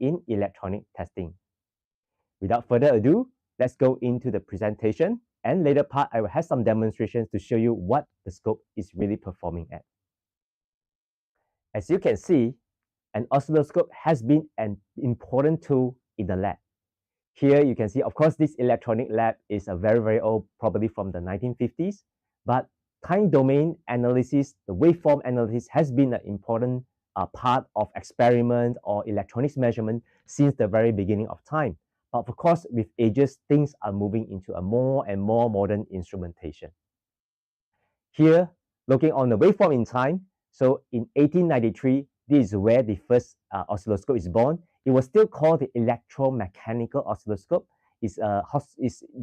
in electronic testing. Without further ado, let's go into the presentation, and later part I will have some demonstrations to show you what the scope is really performing at. As you can see, an oscilloscope has been an important tool in the lab. Here you can see, of course, this electronic lab is a very old, probably from the 1950s, but time domain analysis, the waveform analysis has been an important part of experiment or electronics measurement since the very beginning of time. But of course, with ages, things are moving into a more and more modern instrumentation. Here, looking on the waveform in time, so in 1893, this is where the first oscilloscope is born. It was still called the electromechanical oscilloscope. It's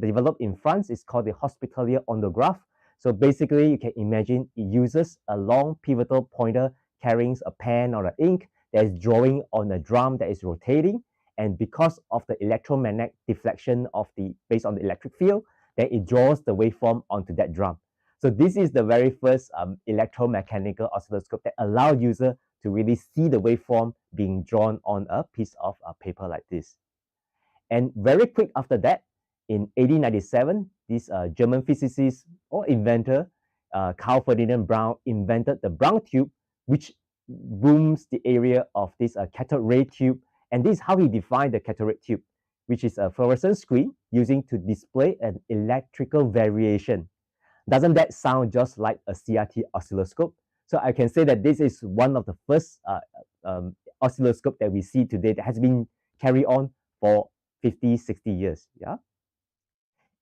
developed in France. It's called the Hospitalier Ondograph. So basically, you can imagine it uses a long pivotal pointer carrying a pen or an ink that is drawing on a drum that is rotating. And because of the electromagnetic deflection based on the electric field, then it draws the waveform onto that drum. So this is the very first electromechanical oscilloscope that allowed user to really see the waveform being drawn on a piece of paper like this. And very quick after that, in 1897, this German physicist or inventor, Carl Ferdinand Braun, invented the Braun tube, which booms the area of this cathode ray tube. And this is how he defined the cathode ray tube, which is a fluorescent screen using to display an electrical variation. Doesn't that sound just like a CRT oscilloscope? So I can say that this is one of the first oscilloscope that we see today that has been carried on for 50, 60 years. Yeah.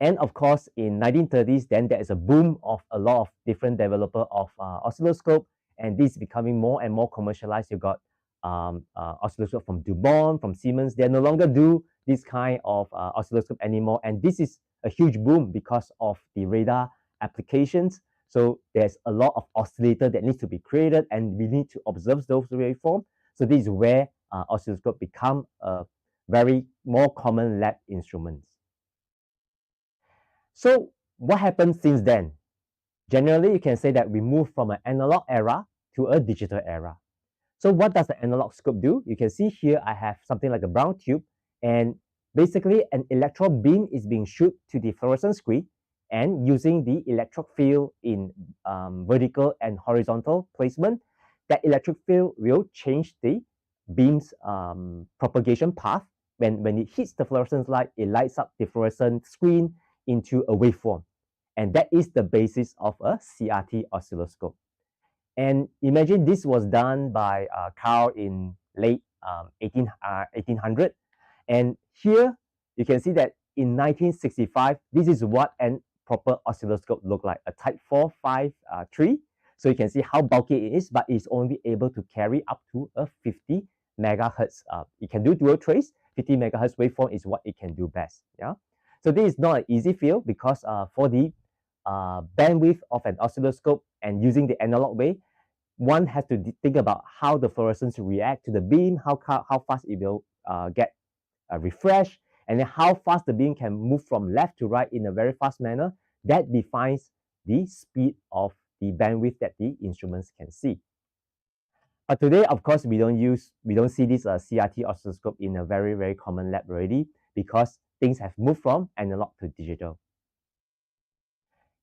And of course, in 1930s, then there is a boom of a lot of different developer of oscilloscope, and this is becoming more and more commercialized. You got oscilloscope from DuBont, from Siemens. They no longer do this kind of oscilloscope anymore, and this is a huge boom because of the radar applications. So there's a lot of oscillator that needs to be created, and we need to observe those waveforms. So this is where oscilloscope become a very more common lab instruments. So what happened since then? Generally, you can say that we move from an analog era to a digital era. So what does the analog scope do? You can see here I have something like a Braun tube, and basically an electron beam is being shot to the fluorescent screen, and using the electric field in vertical and horizontal placement, that electric field will change the beam's propagation path. When it hits the fluorescent light, it lights up the fluorescent screen into a waveform. And that is the basis of a CRT oscilloscope. And imagine this was done by Carl in late 1800. And here you can see that in 1965, this is what an proper oscilloscope look like, a type 453. So you can see how bulky it is, but it's only able to carry up to a 50 megahertz. It can do dual trace. 50 megahertz waveform is what it can do best. Yeah. So this is not an easy field because for the bandwidth of an oscilloscope and using the analog way, one has to think about how the fluorescence react to the beam, how fast it will get refreshed, and then how fast the beam can move from left to right in a very fast manner. That defines the speed of the bandwidth that the instruments can see. But today, of course, we don't see this CRT oscilloscope in a very common lab already, because things have moved from analog to digital.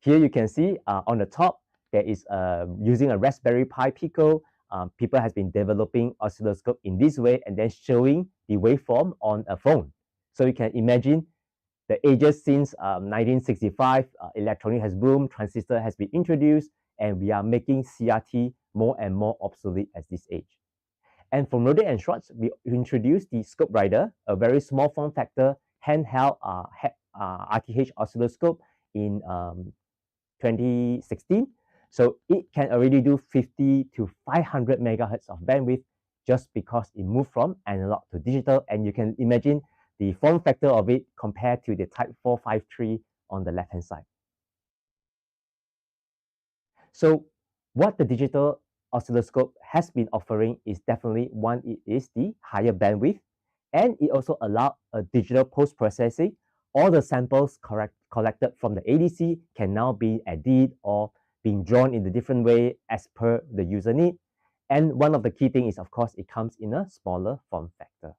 Here you can see on the top, there is using a Raspberry Pi Pico, people has been developing oscilloscope in this way and then showing the waveform on a phone. So you can imagine the ages since 1965, electronic has boomed, transistor has been introduced, and we are making CRT more and more obsolete at this age. And from Rohde and Schwartz, we introduced the Scope Rider, a very small form factor handheld RTH oscilloscope in 2016. So it can already do 50 to 500 megahertz of bandwidth just because it moved from analog to digital. And you can imagine the form factor of it compared to the type 453 on the left-hand side. So what the digital oscilloscope has been offering is definitely one, it is the higher bandwidth, and it also allows a digital post-processing. All the samples collected from the ADC can now be edited or being drawn in a different way as per the user need. And one of the key things is, of course, it comes in a smaller form factor.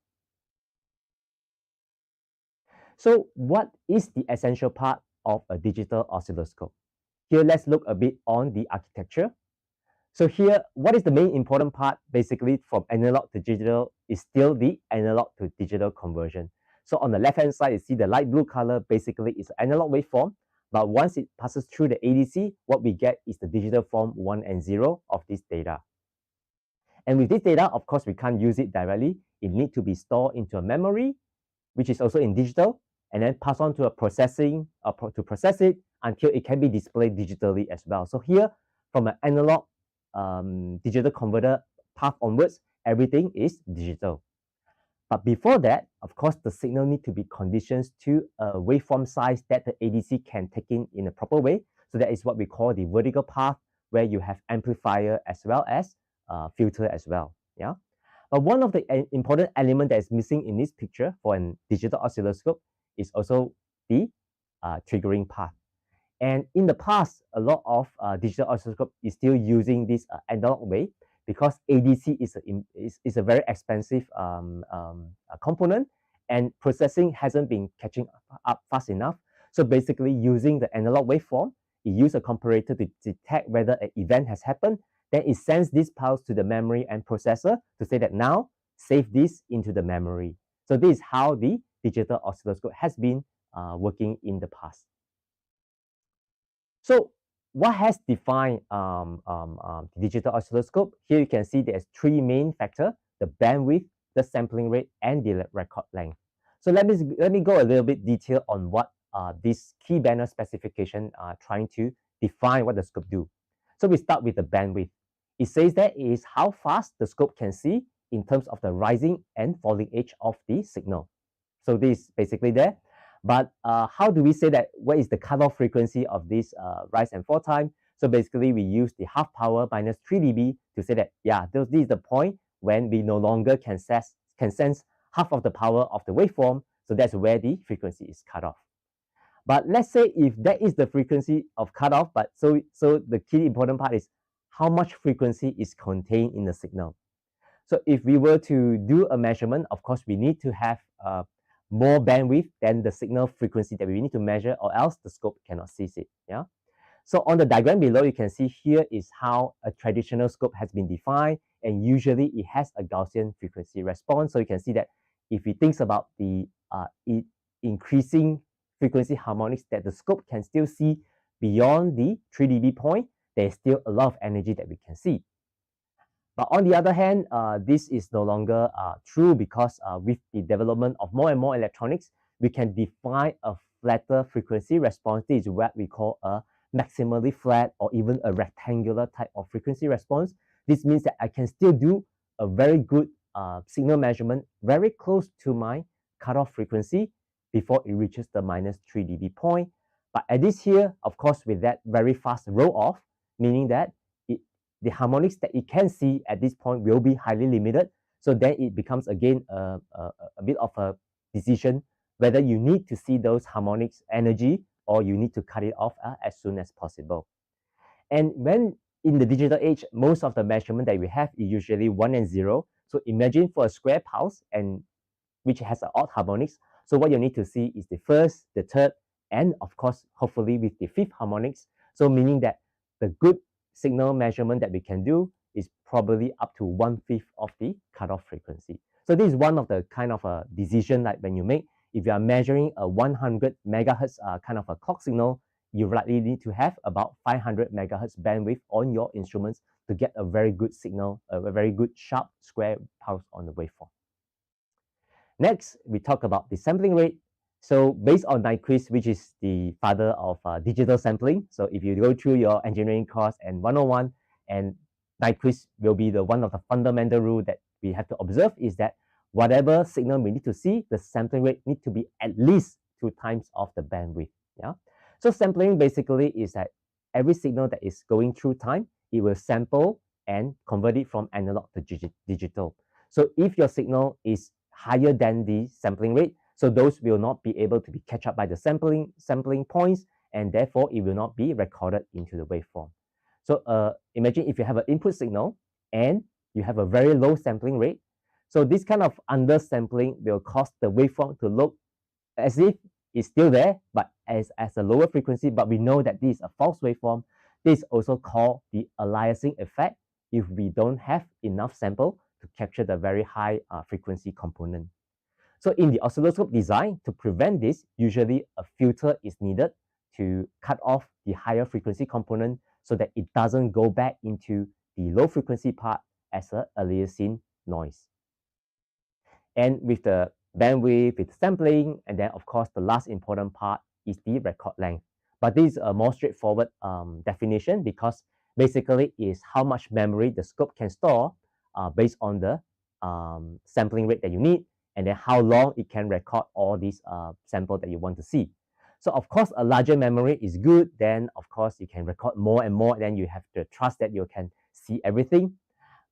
So what is the essential part of a digital oscilloscope? Here, let's look a bit on the architecture. So here, what is the main important part basically from analog to digital is still the analog to digital conversion. So on the left-hand side, you see the light blue color basically is analog waveform, but once it passes through the ADC, what we get is the digital form 1 and 0 of this data. And with this data, of course, we can't use it directly. It needs to be stored into a memory, which is also in digital, and then pass on to a processing to process it until it can be displayed digitally as well. So here, from an analog digital converter path onwards, everything is digital. But before that, of course, the signal need to be conditioned to a waveform size that the ADC can take in a proper way. So that is what we call the vertical path, where you have amplifier as well as filter as well. Yeah. But one of the important elements that is missing in this picture for a digital oscilloscope is also the triggering path. And in the past, a lot of digital oscilloscope is still using this analog way because ADC is a very expensive component, and processing hasn't been catching up fast enough. So basically, using the analog waveform, it uses a comparator to detect whether an event has happened. Then it sends this pulse to the memory and processor to say that now save this into the memory. So this is how the digital oscilloscope has been working in the past. So what has defined the digital oscilloscope? Here you can see there's three main factors: the bandwidth, the sampling rate, and the record length. So let me go a little bit detail on what this key banner specification are trying to define what the scope do. So we start with the bandwidth. It says that it is how fast the scope can see in terms of the rising and falling edge of the signal. So this is basically there. But how do we say that what is the cutoff frequency of this rise and fall time? So basically, we use the half power minus 3 dB to say that, yeah, this is the point when we no longer can sense half of the power of the waveform. So that's where the frequency is cut off. But let's say if that is the frequency of cutoff, but so the key important part is how much frequency is contained in the signal. So if we were to do a measurement, of course, we need to have more bandwidth than the signal frequency that we need to measure, or else the scope cannot seize it. Yeah. So on the diagram below, you can see here is how a traditional scope has been defined, and usually it has a Gaussian frequency response. So you can see that if it thinks about the increasing frequency harmonics that the scope can still see beyond the 3 dB point, there's still a lot of energy that we can see. But on the other hand, this is no longer true because with the development of more and more electronics, we can define a flatter frequency response. This is what we call a maximally flat or even a rectangular type of frequency response. This means that I can still do a very good signal measurement very close to my cutoff frequency before it reaches the minus 3 dB point. But at this here, of course, with that very fast roll off, meaning that the harmonics that it can see at this point will be highly limited. So then it becomes again a bit of a decision whether you need to see those harmonics energy or you need to cut it off as soon as possible. And when in the digital age, most of the measurement that we have is usually 1 and 0. So imagine for a square pulse and which has an odd harmonics. So what you need to see is the first, the third, and of course, hopefully with the fifth harmonics. So meaning that the good signal measurement that we can do is probably up to 1/5 of the cutoff frequency. So this is one of the kind of a decision like when you make, if you are measuring a 100 megahertz kind of a clock signal, you likely need to have about 500 megahertz bandwidth on your instruments to get a very good signal, a very good sharp square pulse on the waveform. Next, we talk about the sampling rate. So based on Nyquist, which is the father of digital sampling, so if you go through your engineering course and 101, and Nyquist will be the one of the fundamental rule that we have to observe is that whatever signal we need to see, the sampling rate need to be at least 2 times of the bandwidth. Yeah. So sampling basically is that every signal that is going through time, it will sample and convert it from analog to digital. So if your signal is higher than the sampling rate, so those will not be able to be catch up by the sampling points, and therefore it will not be recorded into the waveform. So imagine if you have an input signal and you have a very low sampling rate. So this kind of undersampling will cause the waveform to look as if it's still there, but as a lower frequency, but we know that this is a false waveform. This is also called the aliasing effect if we don't have enough sample to capture the very high frequency component. So in the oscilloscope design, to prevent this, usually a filter is needed to cut off the higher frequency component so that it doesn't go back into the low frequency part as a aliasing noise. And with the bandwidth, with sampling, and then of course the last important part is the record length. But this is a more straightforward definition because basically is how much memory the scope can store based on the sampling rate that you need, and then how long it can record all these samples that you want to see. So of course, a larger memory is good. Then of course you can record more and more. Then you have to trust that you can see everything.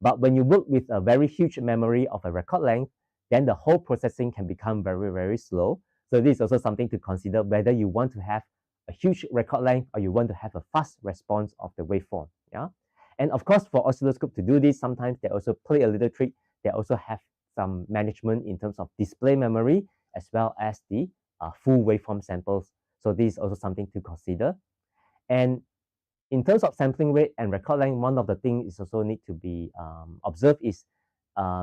But when you work with a very huge memory of a record length, then the whole processing can become very, very slow. So this is also something to consider whether you want to have a huge record length or you want to have a fast response of the waveform. Yeah. And of course, for oscilloscope to do this, sometimes they also play a little trick. They also have some management in terms of display memory as well as the full waveform samples. So this is also something to consider. And in terms of sampling rate and record length, one of the things is also need to be observed is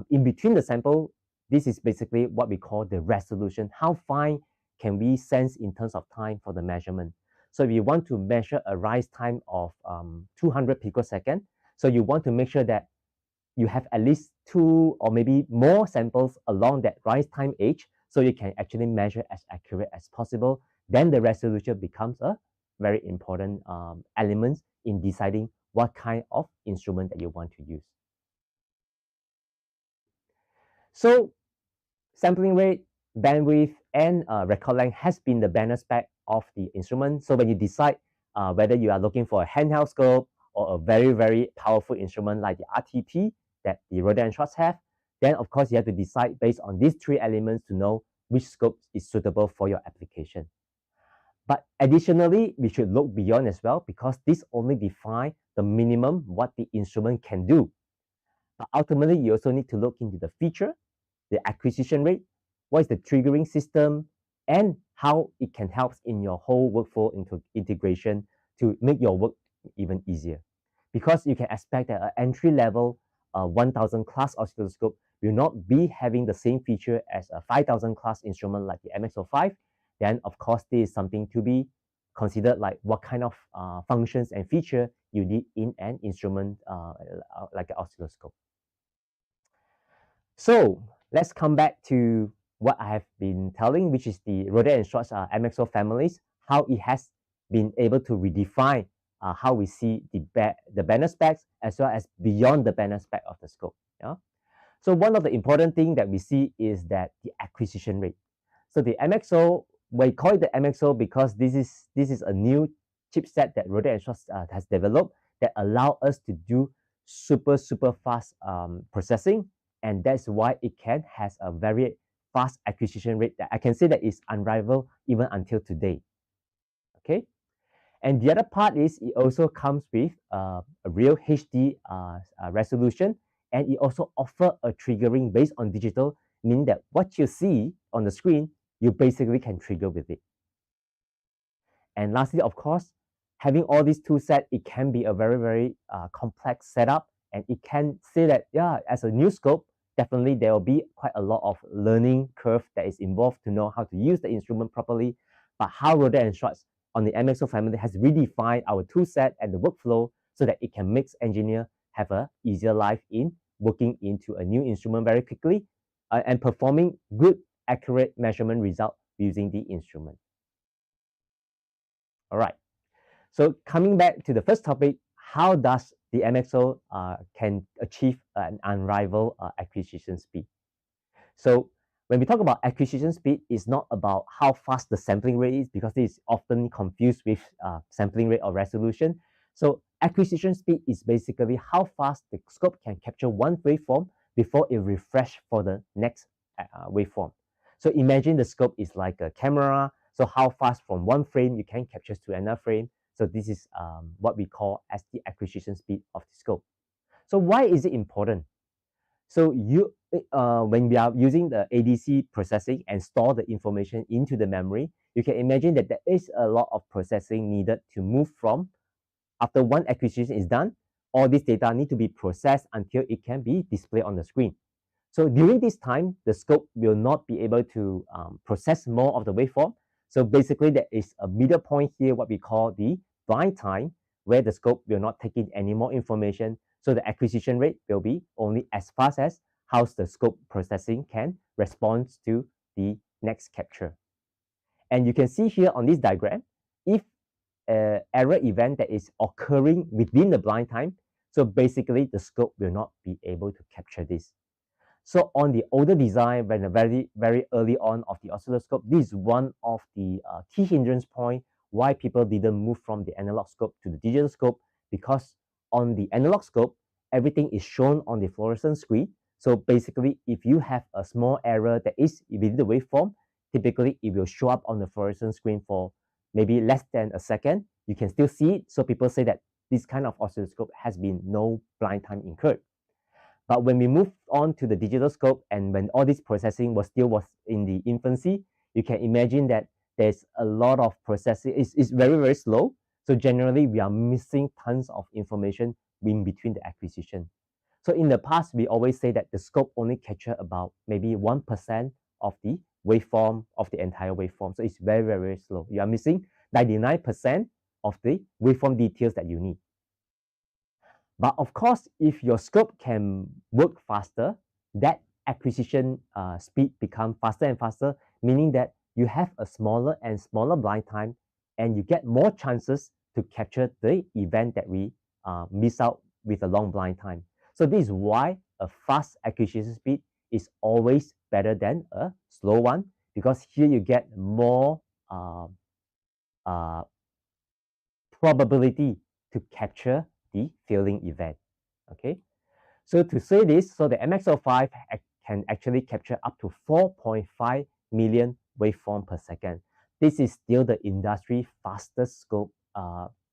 in between the sample, this is basically what we call the resolution. How fine can we sense in terms of time for the measurement? So if you want to measure a rise time of 200 picosecond, so you want to make sure that you have at least 2 or maybe more samples along that rise time age, so you can actually measure as accurate as possible. Then the resolution becomes a very important element in deciding what kind of instrument that you want to use. So sampling rate, bandwidth, and record length has been the banner spec of the instrument. So when you decide whether you are looking for a handheld scope or a very, very powerful instrument like the RTP that the Rohde & Schwarz have, then of course you have to decide based on these 3 elements to know which scope is suitable for your application. But additionally, we should look beyond as well because this only defines the minimum what the instrument can do. But ultimately, you also need to look into the feature, the acquisition rate, what is the triggering system, and how it can help in your whole workflow integration to make your work even easier. Because you can expect that an entry-level 1000 class oscilloscope will not be having the same feature as a 5000 class instrument like the MXO5, then of course this is something to be considered, like what kind of functions and feature you need in an instrument like an oscilloscope. So let's come back to what I have been telling, which is the Rohde & Schwarz MXO families, how it has been able to redefine how we see the banner specs as well as beyond the banner spec of the scope. Yeah? So one of the important things that we see is that the acquisition rate. So the MXO, we call it the MXO because this is a new chipset that Rohde & Schwarz has developed that allow us to do super fast processing, and that's why it has a very fast acquisition rate that I can say that is unrivaled even until today. Okay, and the other part is it also comes with a real HD resolution, and it also offers a triggering based on digital, meaning that what you see on the screen, you basically can trigger with it. And lastly, of course, having all these tool sets, it can be a very complex setup, and it can say that, yeah, as a new scope, definitely there will be quite a lot of learning curve that is involved to know how to use the instrument properly. But how Rohde & Schwarz on the MXO family has redefined our tool set and the workflow so that it can make engineers have a easier life in working into a new instrument very quickly and performing good, accurate measurement result using the instrument. All right. So coming back to the first topic, how does the MXO can achieve an unrivaled acquisition speed? So when we talk about acquisition speed, it's not about how fast the sampling rate is because this is often confused with sampling rate or resolution. So acquisition speed is basically how fast the scope can capture one waveform before it refresh for the next waveform. So imagine the scope is like a camera. So how fast from one frame you can capture to another frame. So this is what we call as the acquisition speed of the scope. So why is it important? So when we are using the ADC processing and store the information into the memory, you can imagine that there is a lot of processing needed to move from after one acquisition is done, all this data need to be processed until it can be displayed on the screen. So during this time, the scope will not be able to process more of the waveform. So basically, there is a middle point here, what we call the blind time, where the scope will not take in any more information. So the acquisition rate will be only as fast as how the scope processing can respond to the next capture. And you can see here on this diagram, if an error event that is occurring within the blind time, so basically the scope will not be able to capture this. So on the older design, when very early on of the oscilloscope, this is one of the key hindrance point why people didn't move from the analog scope to the digital scope, because on the analog scope, everything is shown on the fluorescent screen. So basically, if you have a small error that is within the waveform, typically it will show up on the fluorescent screen for maybe less than a second. You can still see it. So people say that this kind of oscilloscope has been no blind time incurred. But when we move on to the digital scope and when all this processing was in the infancy, you can imagine that there's a lot of processing. It's very, very slow. So generally, we are missing tons of information in between the acquisition. So in the past, we always say that the scope only capture about maybe 1% of the waveform of the entire waveform. So it's very, very, very slow. You are missing 99% of the waveform details that you need. But of course, if your scope can work faster, that acquisition speed become faster and faster, meaning that you have a smaller and smaller blind time, and you get more chances to capture the event that we miss out with a long blind time. So this is why a fast acquisition speed is always better than a slow one, because here you get more probability to capture the failing event. Okay, so to say this, so the MXO5 can actually capture up to 4.5 million waveform per second. This is still the industry fastest scope.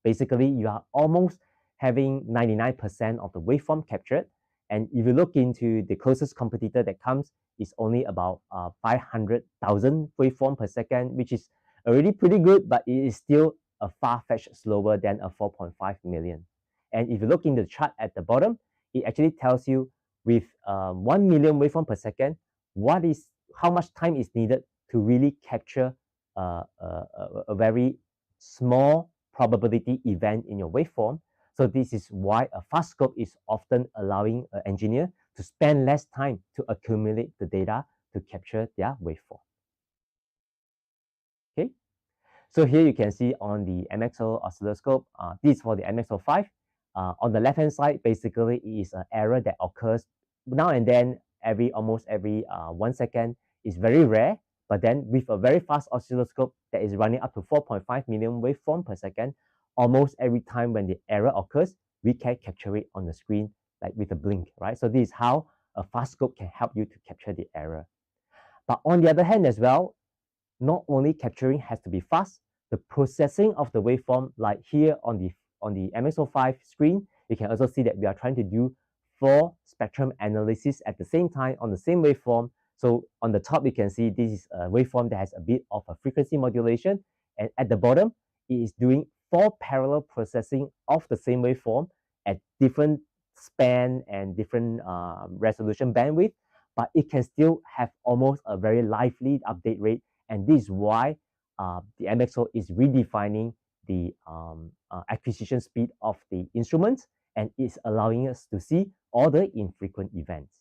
Basically, you are almost having 99% of the waveform captured. And if you look into the closest competitor that comes, is only about 500,000 waveform per second, which is already pretty good, but it is still a far-fetched slower than a 4.5 million. And if you look in the chart at the bottom, it actually tells you with 1 million waveform per second, how much time is needed to really capture a very small probability event in your waveform. So this is why a fast scope is often allowing an engineer to spend less time to accumulate the data to capture their waveform. Okay, so here you can see on the MXO oscilloscope, this is for the MXO5. On the left-hand side, basically, it is an error that occurs now and then, almost every 1 second. It's very rare, but then with a very fast oscilloscope that is running up to 4.5 million waveform per second, almost every time when the error occurs, we can capture it on the screen like with a blink, right? So this is how a fast scope can help you to capture the error. But on the other hand as well, not only capturing has to be fast, the processing of the waveform, like here on the MXO5 screen, you can also see that we are trying to do 4 spectrum analysis at the same time on the same waveform. So on the top, you can see this is a waveform that has a bit of a frequency modulation. And at the bottom, it is doing 4 parallel processing of the same waveform at different span and different resolution bandwidth, but it can still have almost a very lively update rate. And this is why the MXO is redefining the acquisition speed of the instruments, and is allowing us to see all the infrequent events.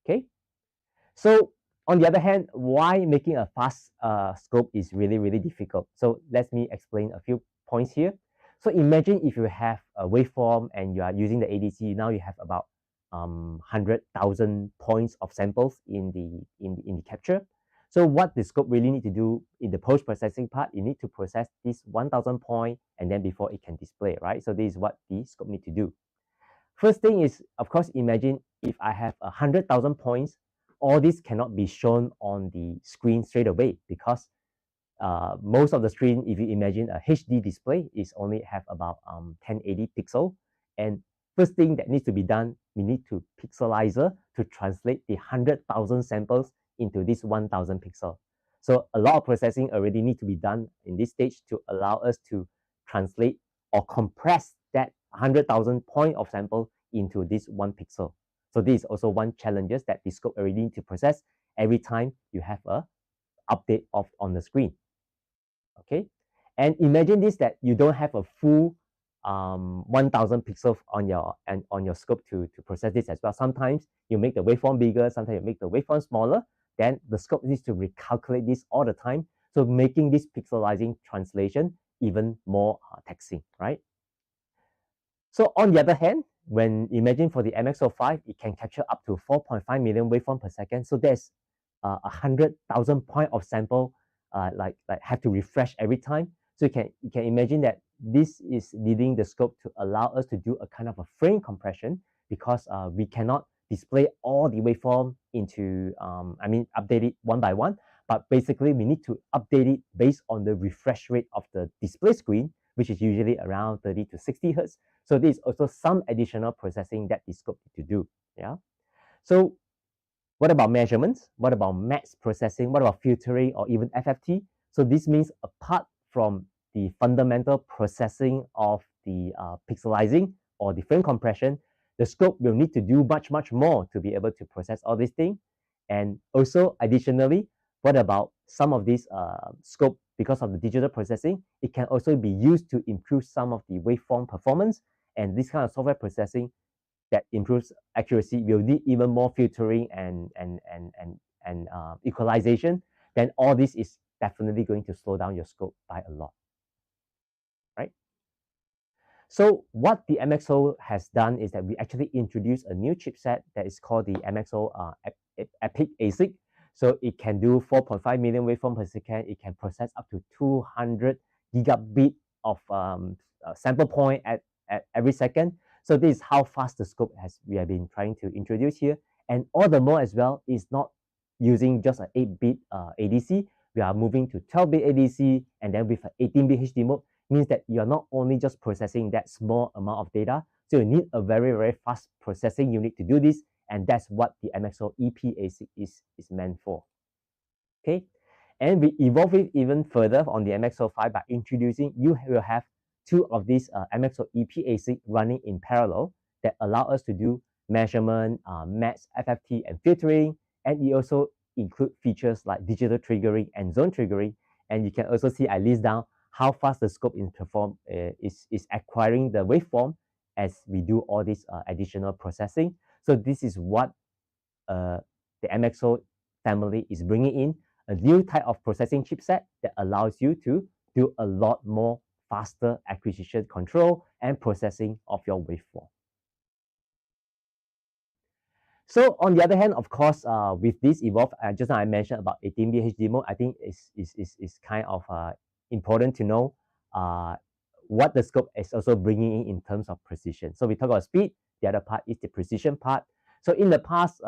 Okay, so on the other hand, why making a fast scope is really, really difficult. So let me explain a few points here. So imagine if you have a waveform and you are using the ADC, now you have about 100,000 points of samples in the capture. So what the scope really need to do in the post-processing part, you need to process this 1,000 point, and then before it can display, right? So this is what the scope need to do. First thing is, of course, imagine if I have 100,000 points, all this cannot be shown on the screen straight away, because most of the screen, if you imagine a HD display, is only have about 1080 pixel, and first thing that needs to be done, we need to pixelizer to translate the 100,000 samples into this 1,000 pixel. So a lot of processing already need to be done in this stage to allow us to translate or compress that 100,000 point of sample into this 1 pixel. So this is also one challenges that the scope already need to process every time you have a update of on the screen. Okay, and imagine this, that you don't have a full 1,000 pixels on your scope to process this as well. Sometimes you make the waveform bigger, sometimes you make the waveform smaller. Then the scope needs to recalculate this all the time, so making this pixelizing translation even more taxing, right? So on the other hand, when imagine for the MXO5, it can capture up to 4.5 million waveform per second. So there's 100,000 point of sample like have to refresh every time. So you can imagine that this is needing the scope to allow us to do a kind of a frame compression, because we cannot display all the waveform into update it one by one, but basically we need to update it based on the refresh rate of the display screen, which is usually around 30 to 60 hertz. So this is also some additional processing that the scope need to do. Yeah. So what about measurements? What about max processing? What about filtering or even FFT? So this means apart from the fundamental processing of the pixelizing or the frame compression, the scope will need to do much more to be able to process all these things. And also additionally, what about some of these scope, because of the digital processing, it can also be used to improve some of the waveform performance. And this kind of software processing that improves accuracy will need even more filtering and equalization. Then all this is definitely going to slow down your scope by a lot, right? So what the MXO has done is that we actually introduced a new chipset that is called the MXO Epic ASIC. So it can do 4.5 million waveform per second. It can process up to 200 gigabit of sample point at every second. So this is how fast the scope we have been trying to introduce here. And all the more as well is not using just an 8-bit ADC. We are moving to 12-bit ADC, and then with an 18-bit HD mode, means that you're not only just processing that small amount of data, so you need a very fast processing unit to do this, and that's what the MXO EP ASIC is meant for. Okay, and we evolve it even further on the MXO5 by introducing, you will have two of these MXO EP ASIC running in parallel that allow us to do measurement, max, FFT, and filtering, and it also include features like digital triggering and zone triggering. And you can also see I list down how fast the scope is acquiring the waveform as we do all this additional processing. So this is what the MXO family is bringing in, a new type of processing chipset that allows you to do a lot more faster acquisition control and processing of your waveform. So on the other hand, of course, with this evolve, just now I mentioned about 18-bit HD mode, I think is kind of important to know what the scope is also bringing in terms of precision. So we talk about speed, the other part is the precision part. So in the past,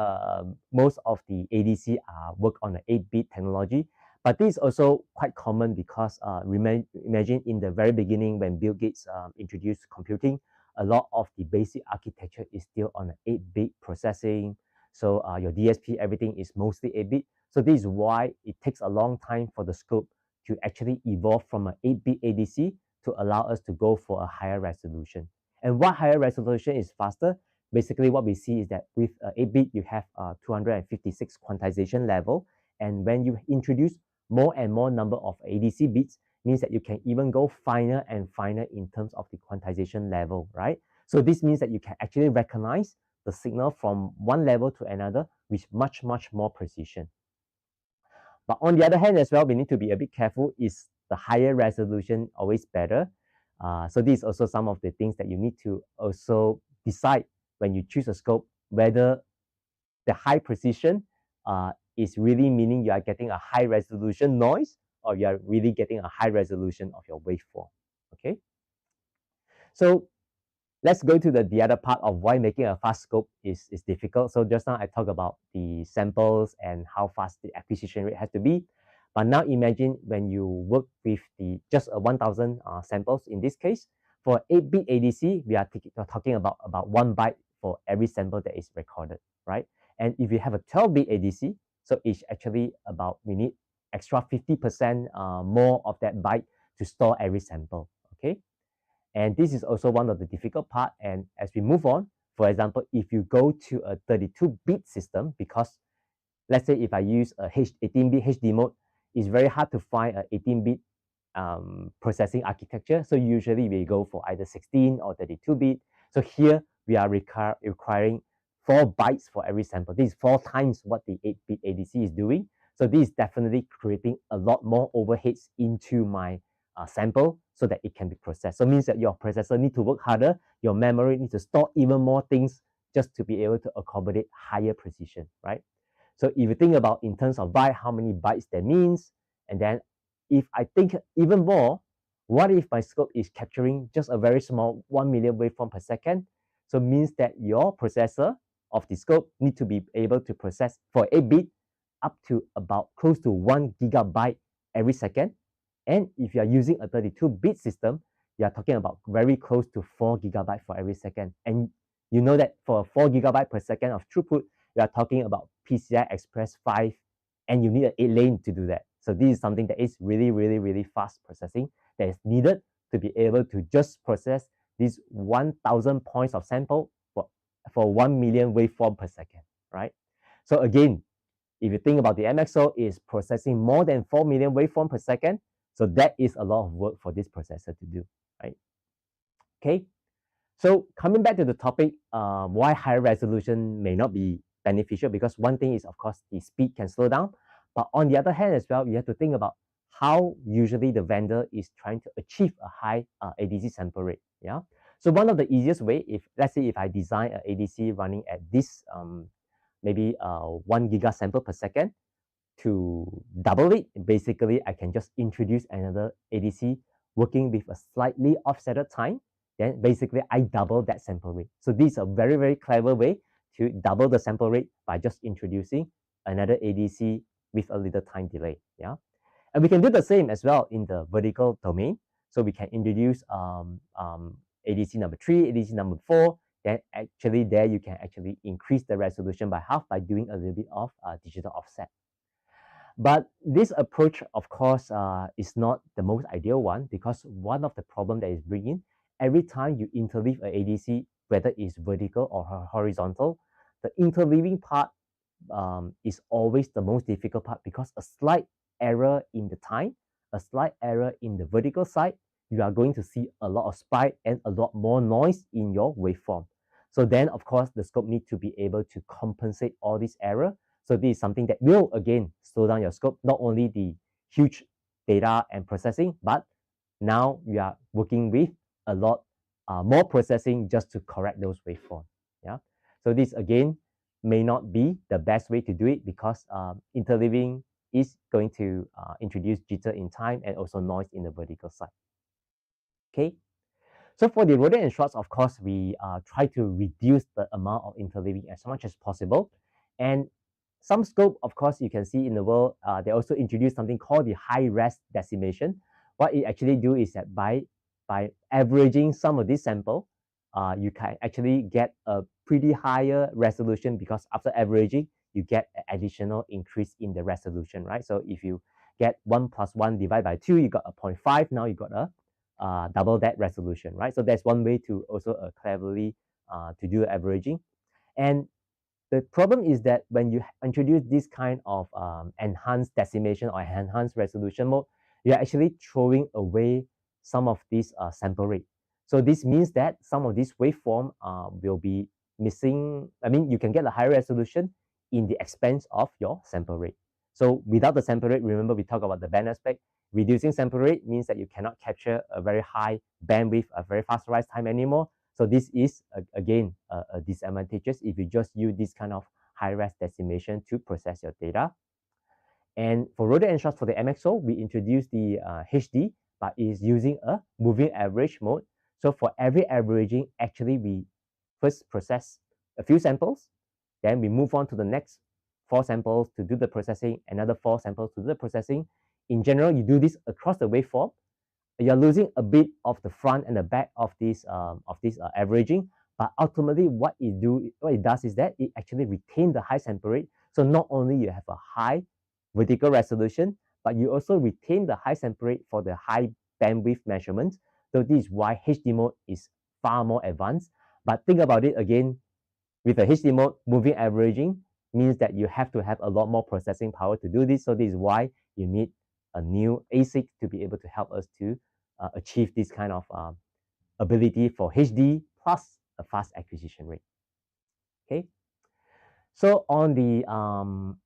most of the ADC work on the 8-bit technology, but this is also quite common because imagine in the very beginning when Bill Gates introduced computing, a lot of the basic architecture is still on an 8-bit processing. So your DSP, everything is mostly 8-bit. So this is why it takes a long time for the scope to actually evolve from an 8-bit ADC to allow us to go for a higher resolution. And what higher resolution is faster? Basically, what we see is that with 8-bit, you have 256 quantization level. And when you introduce more and more number of ADC bits, means that you can even go finer and finer in terms of the quantization level, right? So this means that you can actually recognize the signal from one level to another with much more precision. But on the other hand as well, we need to be a bit careful. Is the higher resolution always better? So this is also some of the things that you need to also decide when you choose a scope, whether the high precision is really meaning you are getting a high resolution noise, or you are really getting a high resolution of your waveform. Okay. So let's go to the other part of why making a fast scope is difficult. So just now I talked about the samples and how fast the acquisition rate has to be. But now imagine when you work with just 1,000 samples in this case, For 8-bit ADC, we are talking about 1 byte for every sample that is recorded, right? And if you have a 12-bit ADC, so it's actually about, we need extra 50% more of that byte to store every sample, okay? And this is also one of the difficult part. And as we move on, for example, if you go to a 32-bit system, because let's say if I use a 18-bit HD mode, it's very hard to find a 18-bit processing architecture. So usually we go for either 16 or 32-bit. So here we are requiring 4 bytes for every sample. This is 4 times what the 8-bit ADC is doing. So this is definitely creating a lot more overheads into my sample so that it can be processed. So it means that your processor needs to work harder, your memory needs to store even more things just to be able to accommodate higher precision, right? So if you think about in terms of byte, how many bytes that means, and then if I think even more, what if my scope is capturing just a very small 1 million waveform per second? So it means that your processor of the scope need to be able to process for 8-bit up to about close to 1 gigabyte every second. And if you are using a 32-bit system, you are talking about very close to 4 gigabyte for every second. And you know that for 4 gigabyte per second of throughput, we are talking about PCI Express 5, and you need an 8-lane to do that. So this is something that is really, really, really fast processing that is needed to be able to just process these 1,000 points of sample for 1 million waveform per second, right? So again, if you think about the MXO is processing more than 4 million waveform per second, so that is a lot of work for this processor to do, right? Okay, so coming back to the topic, why higher resolution may not be beneficial, because one thing is, of course, the speed can slow down. But on the other hand as well, you have to think about how usually the vendor is trying to achieve a high ADC sample rate. Yeah. So one of the easiest way, if let's say if I design an ADC running at this maybe 1 giga sample per second, to double it, basically I can just introduce another ADC working with a slightly offset time. Then basically I double that sample rate. So this is a very, very clever way to double the sample rate by just introducing another ADC with a little time delay. Yeah, and we can do the same as well in the vertical domain. So we can introduce ADC number 3, ADC number 4. Then actually there you can actually increase the resolution by half by doing a little bit of digital offset. But this approach, of course, is not the most ideal one, because one of the problems that is bringing, every time you interleave an ADC, whether it's vertical or horizontal, the interleaving part is always the most difficult part, because a slight error in the time, a slight error in the vertical side, you are going to see a lot of spike and a lot more noise in your waveform. So then, of course, the scope needs to be able to compensate all this error. So this is something that will, again, slow down your scope, not only the huge data and processing, but now we are working with a lot more processing just to correct those waveforms. Yeah. So this, again, may not be the best way to do it, because interleaving is going to introduce jitter in time and also noise in the vertical side. Okay. So for the rodent and shrots, of course, we try to reduce the amount of interleaving as much as possible. And some scope, of course, you can see in the world, they also introduced something called the high-res decimation. What it actually do is that by averaging some of this sample, you can actually get a pretty higher resolution, because after averaging, you get an additional increase in the resolution, right? So if you get 1 + 1 divided by 2, you got a 0.5, now you got a double that resolution, right? So that's one way to also cleverly to do averaging. And the problem is that when you introduce this kind of enhanced decimation or enhanced resolution mode, you're actually throwing away some of this sample rate. So this means that some of this waveform will be missing. I mean, you can get a higher resolution in the expense of your sample rate. So without the sample rate, remember we talked about the band aspect. Reducing sample rate means that you cannot capture a very high bandwidth, a very fast rise time anymore. So this is, again, a disadvantageous if you just use this kind of high-res decimation to process your data. And for rodent and shrots, for the MXO, we introduced the HD, but is using a moving average mode. So for every averaging, actually, we first process a few samples, then we move on to the next 4 samples to do the processing, another 4 samples to do the processing. In general, you do this across the waveform. you're losing a bit of the front and the back of this averaging, but ultimately what it does is that it actually retains the high sample rate. So not only you have a high vertical resolution, but you also retain the high sample rate for the high bandwidth measurements. So this is why HD mode is far more advanced. But think about it again, with a HD mode, moving averaging means that you have to have a lot more processing power to do this. So this is why you need a new ASIC to be able to help us to achieve this kind of ability for HD plus a fast acquisition rate. Okay. So on the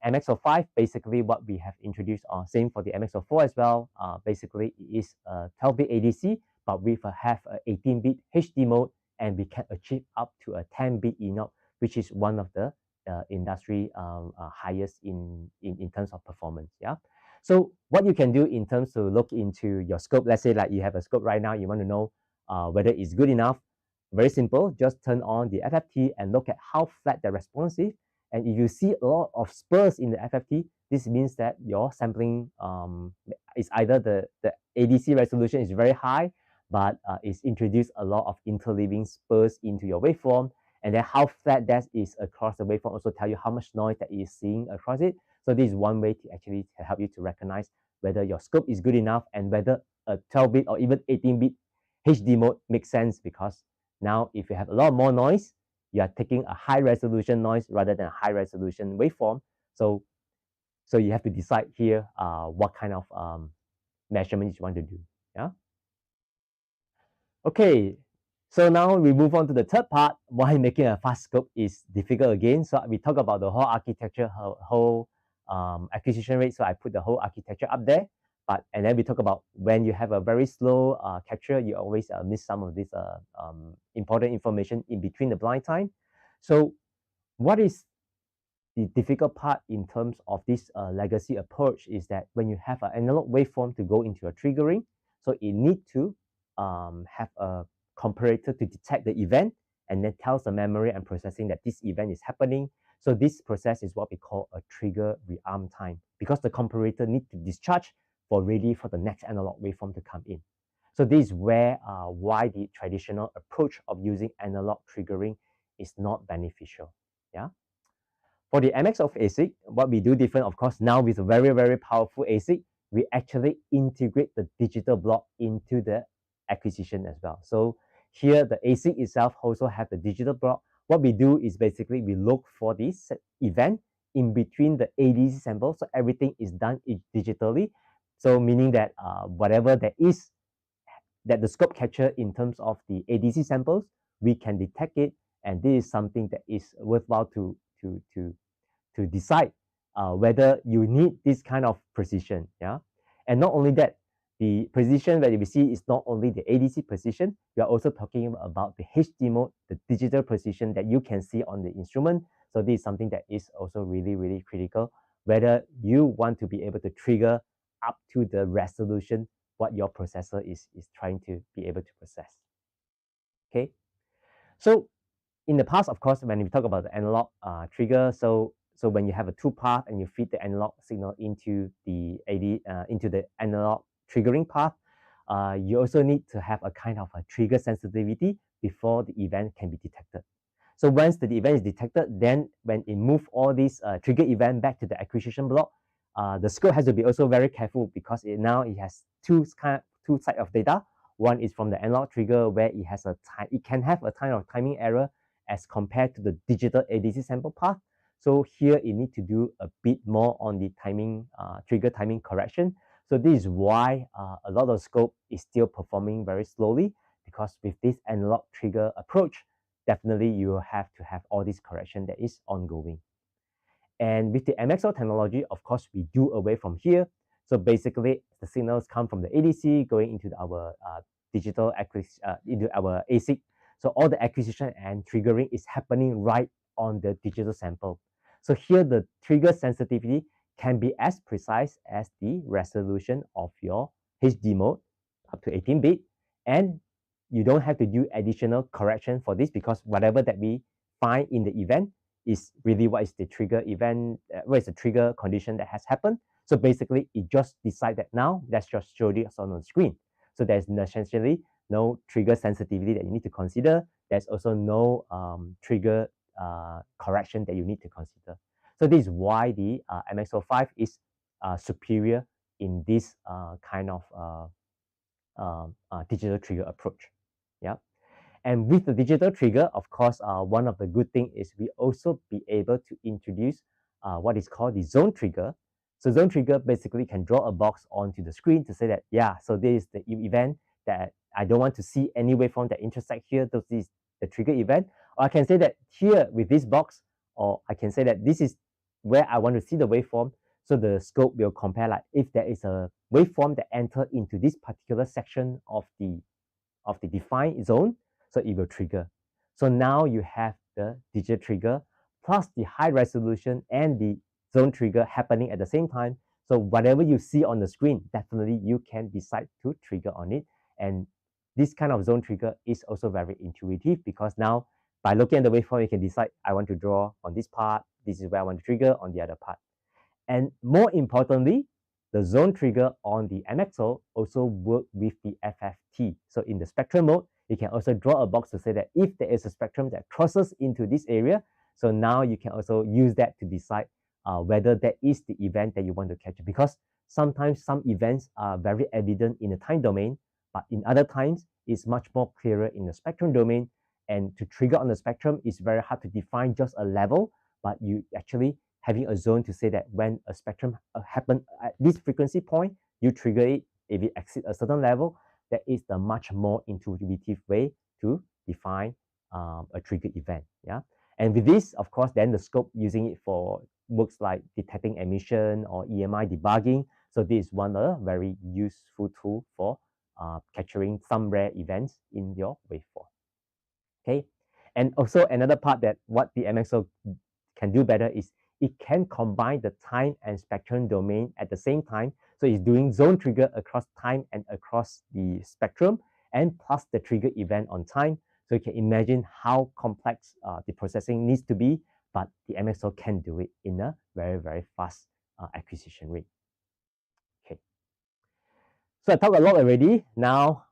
MXO5, basically what we have introduced, same for the MXO4 as well. Basically, it is a 12-bit ADC, but we have a 18-bit HD mode, and we can achieve up to a 10-bit ENOP, which is one of the industry highest in terms of performance. Yeah. So what you can do in terms to look into your scope, let's say like you have a scope right now, you want to know whether it's good enough. Very simple, just turn on the FFT and look at how flat the response is. And if you see a lot of spurs in the FFT, this means that your sampling is either the ADC resolution is very high, but it's introduced a lot of interleaving spurs into your waveform. And then how flat that is across the waveform also tell you how much noise that is seeing across it. So this is one way to actually help you to recognize whether your scope is good enough and whether a 12-bit or even 18-bit HD mode makes sense, because now if you have a lot more noise, you are taking a high resolution noise rather than a high resolution waveform. So you have to decide here what kind of measurements you want to do. Yeah. Okay. So now we move on to the third part. Why making a fast scope is difficult again. So we talk about the whole architecture, whole acquisition rate. So I put the whole architecture up there. And then we talk about when you have a very slow capture, you always miss some of this important information in between the blind time. So what is the difficult part in terms of this legacy approach is that when you have an analog waveform to go into a triggering, so it need to have a comparator to detect the event and then tells the memory and processing that this event is happening. So this process is what we call a trigger rearm time, because the comparator need to discharge ready for the next analog waveform to come in. So this is where why the traditional approach of using analog triggering is not beneficial. Yeah. For the MXO ASIC, what we do different, of course, now with a very, very powerful ASIC, we actually integrate the digital block into the acquisition as well. So here, the ASIC itself also have the digital block. What we do is basically we look for this event in between the ADC samples. So everything is done digitally. So meaning that whatever there is that the scope capture in terms of the ADC samples, we can detect it. And this is something that is worthwhile to decide whether you need this kind of precision. Yeah. And not only that, the precision that we see is not only the ADC precision, we are also talking about the HD mode, the digital precision that you can see on the instrument. So this is something that is also really, really critical, whether you want to be able to trigger up to the resolution what your processor is trying to be able to process. Okay. So in the past, of course, when we talk about the analog trigger, so when you have a two path and you feed the analog signal into the into the analog triggering path, you also need to have a kind of a trigger sensitivity before the event can be detected. So once the event is detected, then when it moves all these trigger event back to the acquisition block, the scope has to be also very careful, because now it has two types of data. One is from the analog trigger, where it can have a kind of timing error as compared to the digital ADC sample path. So here it needs to do a bit more on the timing, trigger timing correction. So this is why a lot of scope is still performing very slowly, because with this analog trigger approach, definitely you have to have all this correction that is ongoing. And with the MXO technology, of course, we do away from here. So basically, the signals come from the ADC going into our digital into our ASIC. So all the acquisition and triggering is happening right on the digital sample. So here, the trigger sensitivity can be as precise as the resolution of your HD mode, up to 18-bit. And you don't have to do additional correction for this, because whatever that we find in the event is really what is the trigger event, what is the trigger condition that has happened. So basically, it just decides that now, let's just show this on the screen. So there's essentially no trigger sensitivity that you need to consider. There's also no trigger correction that you need to consider. So this is why the MXO5 is superior in this kind of digital trigger approach. Yeah. And with the digital trigger, of course, one of the good things is we also be able to introduce what is called the zone trigger. So zone trigger basically can draw a box onto the screen to say that, yeah, so this is the event that I don't want to see any waveform that intersect here. This is the trigger event. Or I can say that here with this box, or I can say that this is where I want to see the waveform. So the scope will compare like if there is a waveform that enter into this particular section of the defined zone, so it will trigger. So now you have the digital trigger plus the high resolution and the zone trigger happening at the same time. So whatever you see on the screen, definitely you can decide to trigger on it. And this kind of zone trigger is also very intuitive because now by looking at the waveform, you can decide I want to draw on this part. This is where I want to trigger on the other part. And more importantly, the zone trigger on the MXO also work with the FFT. So in the spectrum mode, you can also draw a box to say that if there is a spectrum that crosses into this area, so now you can also use that to decide whether that is the event that you want to capture. Because sometimes some events are very evident in the time domain, but in other times, it's much more clearer in the spectrum domain. And to trigger on the spectrum is very hard to define just a level, but you actually having a zone to say that when a spectrum happen at this frequency point, you trigger it. If it exceeds a certain level, that is the much more intuitive way to define a trigger event. Yeah, and with this, of course, then the scope using it for works like detecting emission or EMI debugging. So this is one very useful tool for capturing some rare events in your waveform. Okay, and also another part that what the MXO can do better is it can combine the time and spectrum domain at the same time. So it's doing zone trigger across time and across the spectrum, and plus the trigger event on time. So you can imagine how complex the processing needs to be, but the MXO can do it in a very, very fast acquisition rate. Okay. So I talked a lot already. Now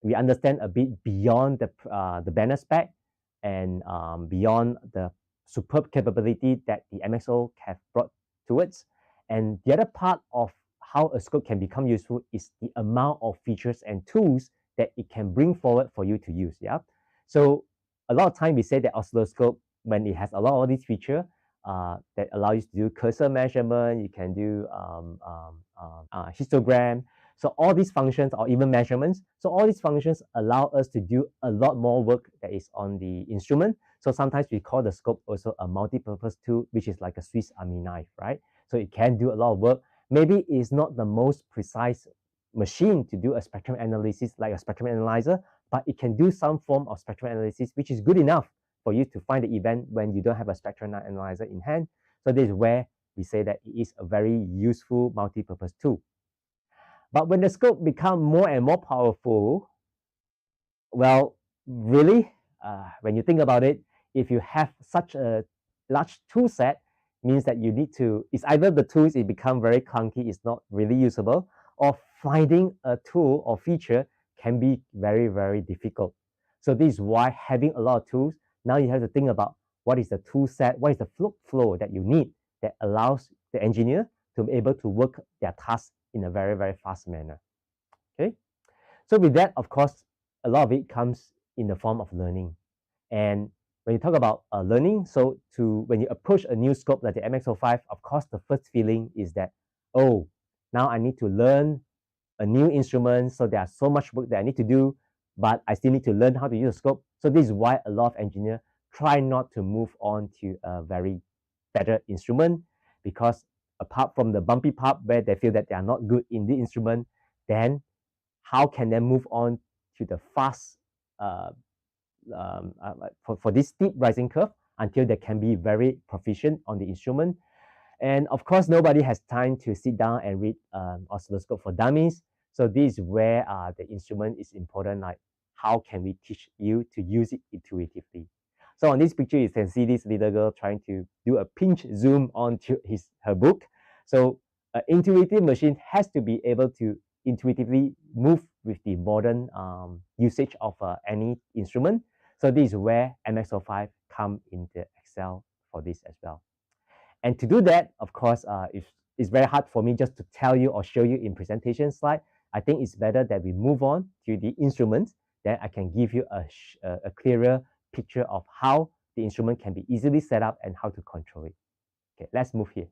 we understand a bit beyond the banner spec and beyond the superb capability that the MXO have brought towards. And the other part of how a scope can become useful is the amount of features and tools that it can bring forward for you to use. Yeah. So a lot of time we say that oscilloscope, when it has a lot of these features that allow you to do cursor measurement, you can do histogram. So all these functions or even measurements, so all these functions allow us to do a lot more work that is on the instrument. So sometimes we call the scope also a multi-purpose tool, which is like a Swiss Army knife, right? So it can do a lot of work. Maybe it's not the most precise machine to do a spectrum analysis like a spectrum analyzer, but it can do some form of spectrum analysis, which is good enough for you to find the event when you don't have a spectrum analyzer in hand. So this is where we say that it is a very useful multi-purpose tool. But when the scope become more and more powerful, well, really, when you think about it, if you have such a large tool set, means that you need to, it's either the tools, it become very clunky, it's not really usable, or finding a tool or feature can be very, very difficult. So this is why having a lot of tools, now you have to think about what is the tool set, what is the flow that you need that allows the engineer to be able to work their tasks in a very, very fast manner. Okay. So with that, of course, a lot of it comes in the form of learning. And when you talk about learning, so when you approach a new scope like the MXO5, of course, the first feeling is that, oh, now I need to learn a new instrument. So there's so much work that I need to do, but I still need to learn how to use the scope. So this is why a lot of engineers try not to move on to a very better instrument, because apart from the bumpy part where they feel that they are not good in the instrument, then how can they move on to the fast for this steep rising curve until they can be very proficient on the instrument. And of course, nobody has time to sit down and read oscilloscope for dummies. So this is where the instrument is important, like how can we teach you to use it intuitively. So on this picture, you can see this little girl trying to do a pinch zoom onto her book. So an intuitive machine has to be able to intuitively move with the modern usage of any instrument. So this is where MXO5 come into Excel for this as well. And to do that, of course, it's very hard for me just to tell you or show you in presentation slide. I think it's better that we move on to the instruments. Then I can give you a clearer picture of how the instrument can be easily set up and how to control it. Okay, let's move here.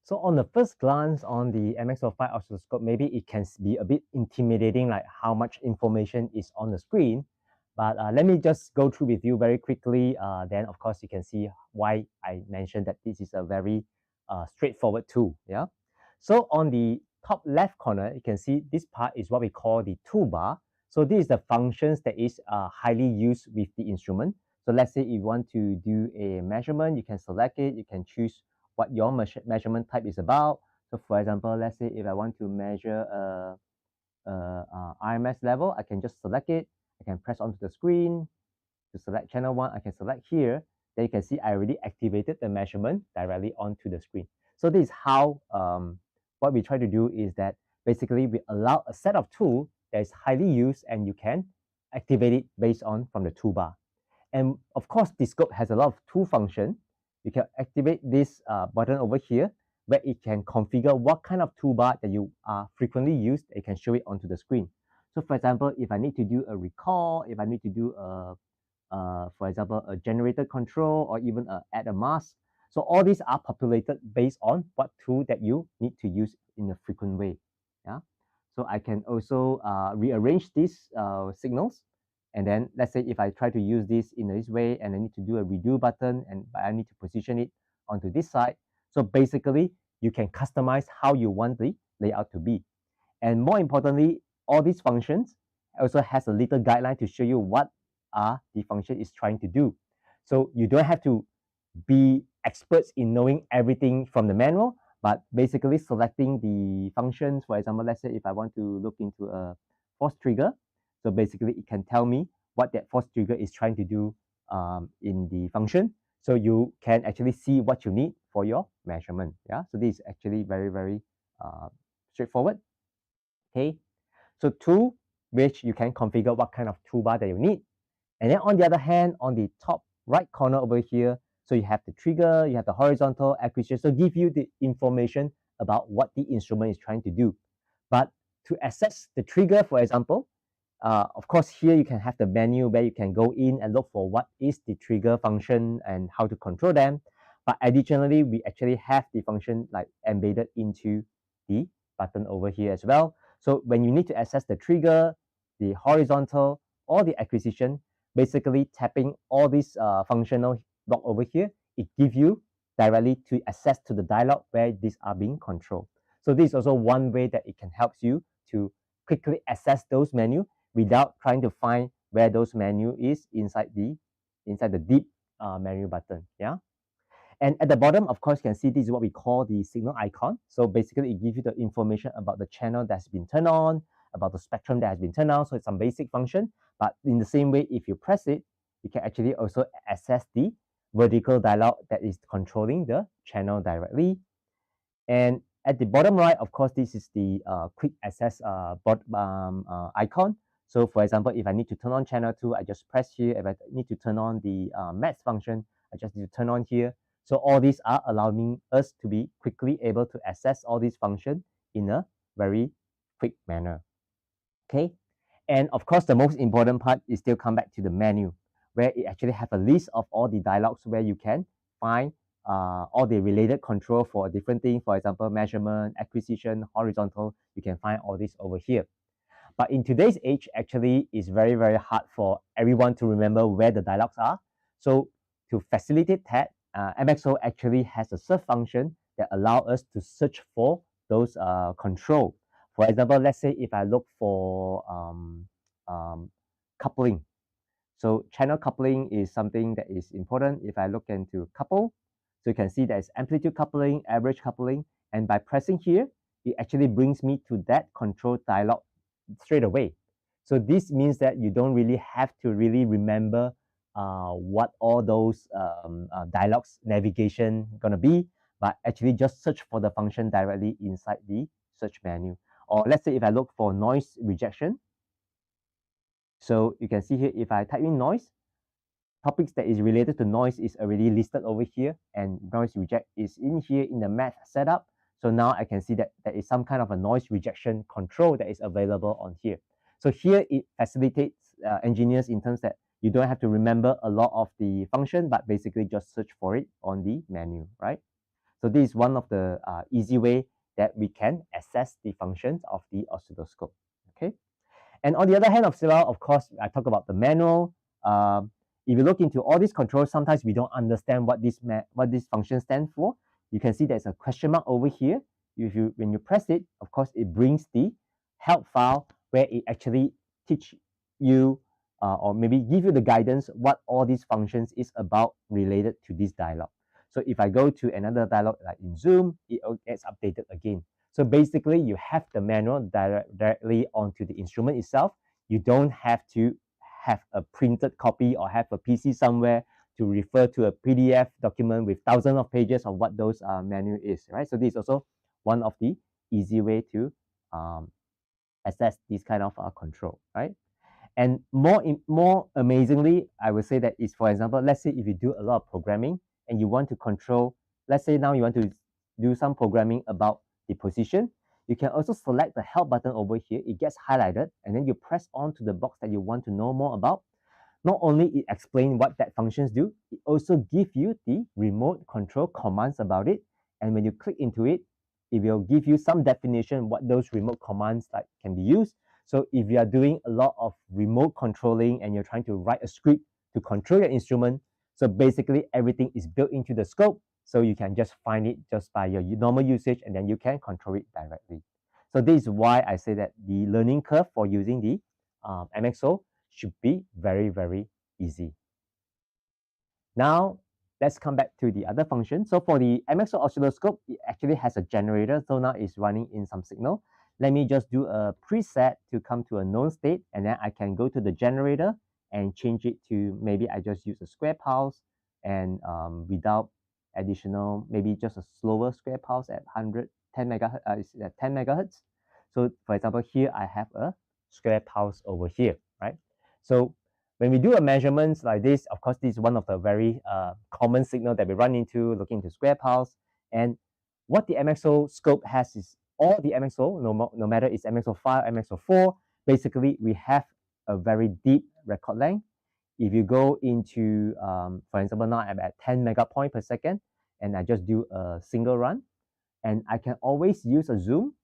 So on the first glance on the MXO5 oscilloscope, maybe it can be a bit intimidating, like how much information is on the screen. But let me just go through with you very quickly. Then, of course, you can see why I mentioned that this is a very straightforward tool. Yeah. So on the top left corner, you can see this part is what we call the toolbar. So this is the functions that is highly used with the instrument. So let's say if you want to do a measurement, you can select it. You can choose what your measurement type is about. So for example, let's say if I want to measure IMS level, I can just select it. I can press onto the screen to select channel 1. I can select here. Then you can see I already activated the measurement directly onto the screen. So this is how what we try to do is that basically we allow a set of tools that is highly used and you can activate it based on from the toolbar. And of course, the scope has a lot of tool function. You can activate this button over here where it can configure what kind of toolbar that you are frequently used. It can show it onto the screen. So for example, if I need to do a recall, if I need to do for example, a generator control or even add a mask. So all these are populated based on what tool that you need to use in a frequent way. Yeah. So I can also rearrange these signals. And then let's say if I try to use this in this way and I need to do a redo button and I need to position it onto this side. So basically you can customize how you want the layout to be. And more importantly, all these functions also has a little guideline to show you what the function is trying to do. So you don't have to be experts in knowing everything from the manual, but basically selecting the functions. For example, let's say if I want to look into a force trigger, so basically it can tell me what that force trigger is trying to do in the function. So you can actually see what you need for your measurement. Yeah, so this is actually very, very straightforward. Okay, so tool, which you can configure what kind of toolbar that you need. And then on the other hand, on the top right corner over here, so you have the trigger, you have the horizontal acquisition, so give you the information about what the instrument is trying to do. But to access the trigger, for example, of course, here you can have the menu where you can go in and look for what is the trigger function and how to control them. But additionally, we actually have the function like embedded into the button over here as well. So when you need to access the trigger, the horizontal, or the acquisition, basically tapping all these functional block over here, it gives you directly to access to the dialog where these are being controlled. So this is also one way that it can help you to quickly access those menu without trying to find where those menu is inside the deep menu button. Yeah. And at the bottom, of course, you can see this is what we call the signal icon. So basically, it gives you the information about the channel that's been turned on, about the spectrum that has been turned on. So it's some basic function. But in the same way, if you press it, you can actually also access the vertical dialog that is controlling the channel directly. And at the bottom right, of course, this is the quick access icon. So for example, if I need to turn on channel 2, I just press here. If I need to turn on the match function, I just need to turn on here. So all these are allowing us to be quickly able to access all these functions in a very quick manner. Okay. And of course, the most important part is still come back to the menu, where it actually have a list of all the dialogues where you can find all the related control for different things. For example, measurement, acquisition, horizontal, you can find all this over here. But in today's age, actually, it's very, very hard for everyone to remember where the dialogues are. So to facilitate that, MXO actually has a search function that allow us to search for those control. For example, let's say if I look for coupling. So channel coupling is something that is important. If I look into couple, so you can see there's amplitude coupling, average coupling, and by pressing here, it actually brings me to that control dialog straight away. So this means that you don't really have to really remember what all those dialogues navigation gonna be, but actually just search for the function directly inside the search menu. Or let's say if I look for noise rejection, so you can see here, if I type in noise, topics that is related to noise is already listed over here, and noise reject is in here in the math setup. So now I can see that there is some kind of a noise rejection control that is available on here. So here it facilitates engineers in terms that you don't have to remember a lot of the function, but basically just search for it on the menu, right? So this is one of the easy way that we can access the functions of the oscilloscope, okay? And on the other hand of well, of course, I talk about the manual. If you look into all these controls, sometimes we don't understand what this function stands for. You can see there's a question mark over here. When you press it, of course, it brings the help file where it actually teach you or maybe give you the guidance what all these functions is about related to this dialog. So if I go to another dialog like in Zoom, it gets updated again. So basically, you have the manual directly onto the instrument itself. You don't have to have a printed copy or have a PC somewhere to refer to a PDF document with thousands of pages of what those manual is, right? So this is also one of the easy way to access this kind of control, right? And more amazingly, I would say that is, for example, let's say if you do a lot of programming and you want to control, let's say now you want to do some programming about the position, you can also select the help button over here. It gets highlighted, and then you press on to the box that you want to know more about. Not only it explains what that functions do, it also gives you the remote control commands about it. And when you click into it, it will give you some definition what those remote commands like can be used. So if you are doing a lot of remote controlling and you're trying to write a script to control your instrument, so basically everything is built into the scope. So you can just find it just by your normal usage, and then you can control it directly. So this is why I say that the learning curve for using the MXO should be very, very easy. Now, let's come back to the other function. So for the MXO oscilloscope, it actually has a generator. So now it's running in some signal. Let me just do a preset to come to a known state, and then I can go to the generator and change it to, maybe I just use a square pulse, and without additional, maybe just a slower square pulse at 110 megahertz, at 10 megahertz. So for example, here I have a square pulse over here, right? So when we do a measurements like this, of course, this is one of the very common signal that we run into, looking into square pulse. And what the MXO scope has is all the MXO, no matter it's MXO5, MXO4, basically we have a very deep record length. If you go into, for example, now I'm at 10 megapoint per second, and I just do a single run, and I can always use a zoom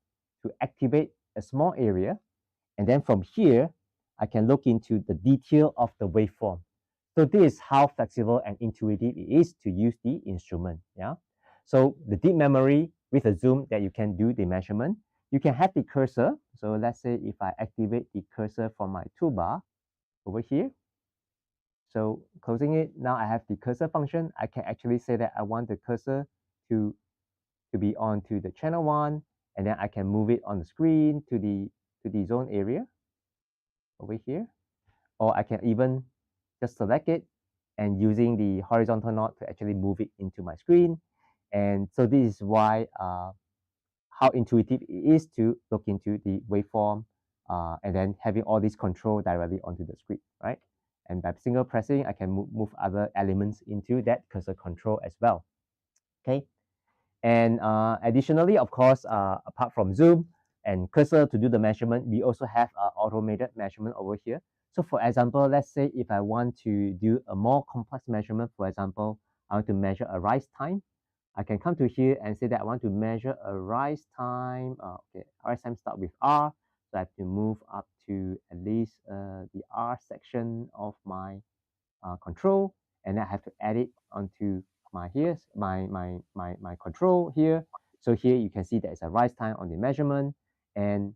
to activate a small area. And then from here, I can look into the detail of the waveform. So this is how flexible and intuitive it is to use the instrument. Yeah. So the deep memory with a zoom that you can do the measurement. You can have the cursor. So let's say if I activate the cursor from my toolbar over here. So closing it, now I have the cursor function. I can actually say that I want the cursor to be on to the channel 1, and then I can move it on the screen to the zone area over here. Or I can even just select it and using the horizontal node to actually move it into my screen. And so this is why how intuitive it is to look into the waveform and then having all this control directly onto the screen, right? And by single pressing, I can move other elements into that cursor control as well. Okay. And additionally, of course, apart from zoom and cursor to do the measurement, we also have automated measurement over here. So for example, let's say if I want to do a more complex measurement, for example, I want to measure a rise time, I can come to here and say that I want to measure a rise time. Okay, rise time start with R. So I have to move up to at least the R section of my control, and I have to add it onto my control here. So here you can see there's a rise time on the measurement, and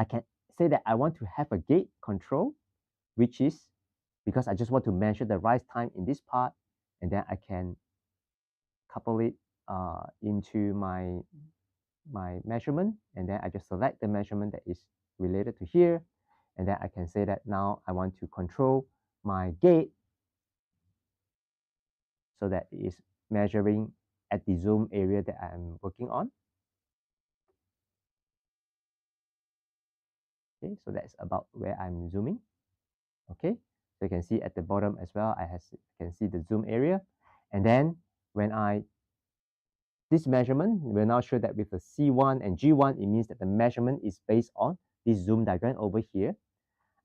I can say that I want to have a gate control, which is because I just want to measure the rise time in this part, and then I can couple it into my measurement, and then I just select the measurement that is related to here, and then I can say that now I want to control my gate so that it is measuring at the zoom area that I'm working on. Okay, so that's about where I'm zooming. Okay, so you can see at the bottom as well, can see the zoom area. And then when this measurement will now show that with the C1 and G1, it means that the measurement is based on this zoom diagram over here.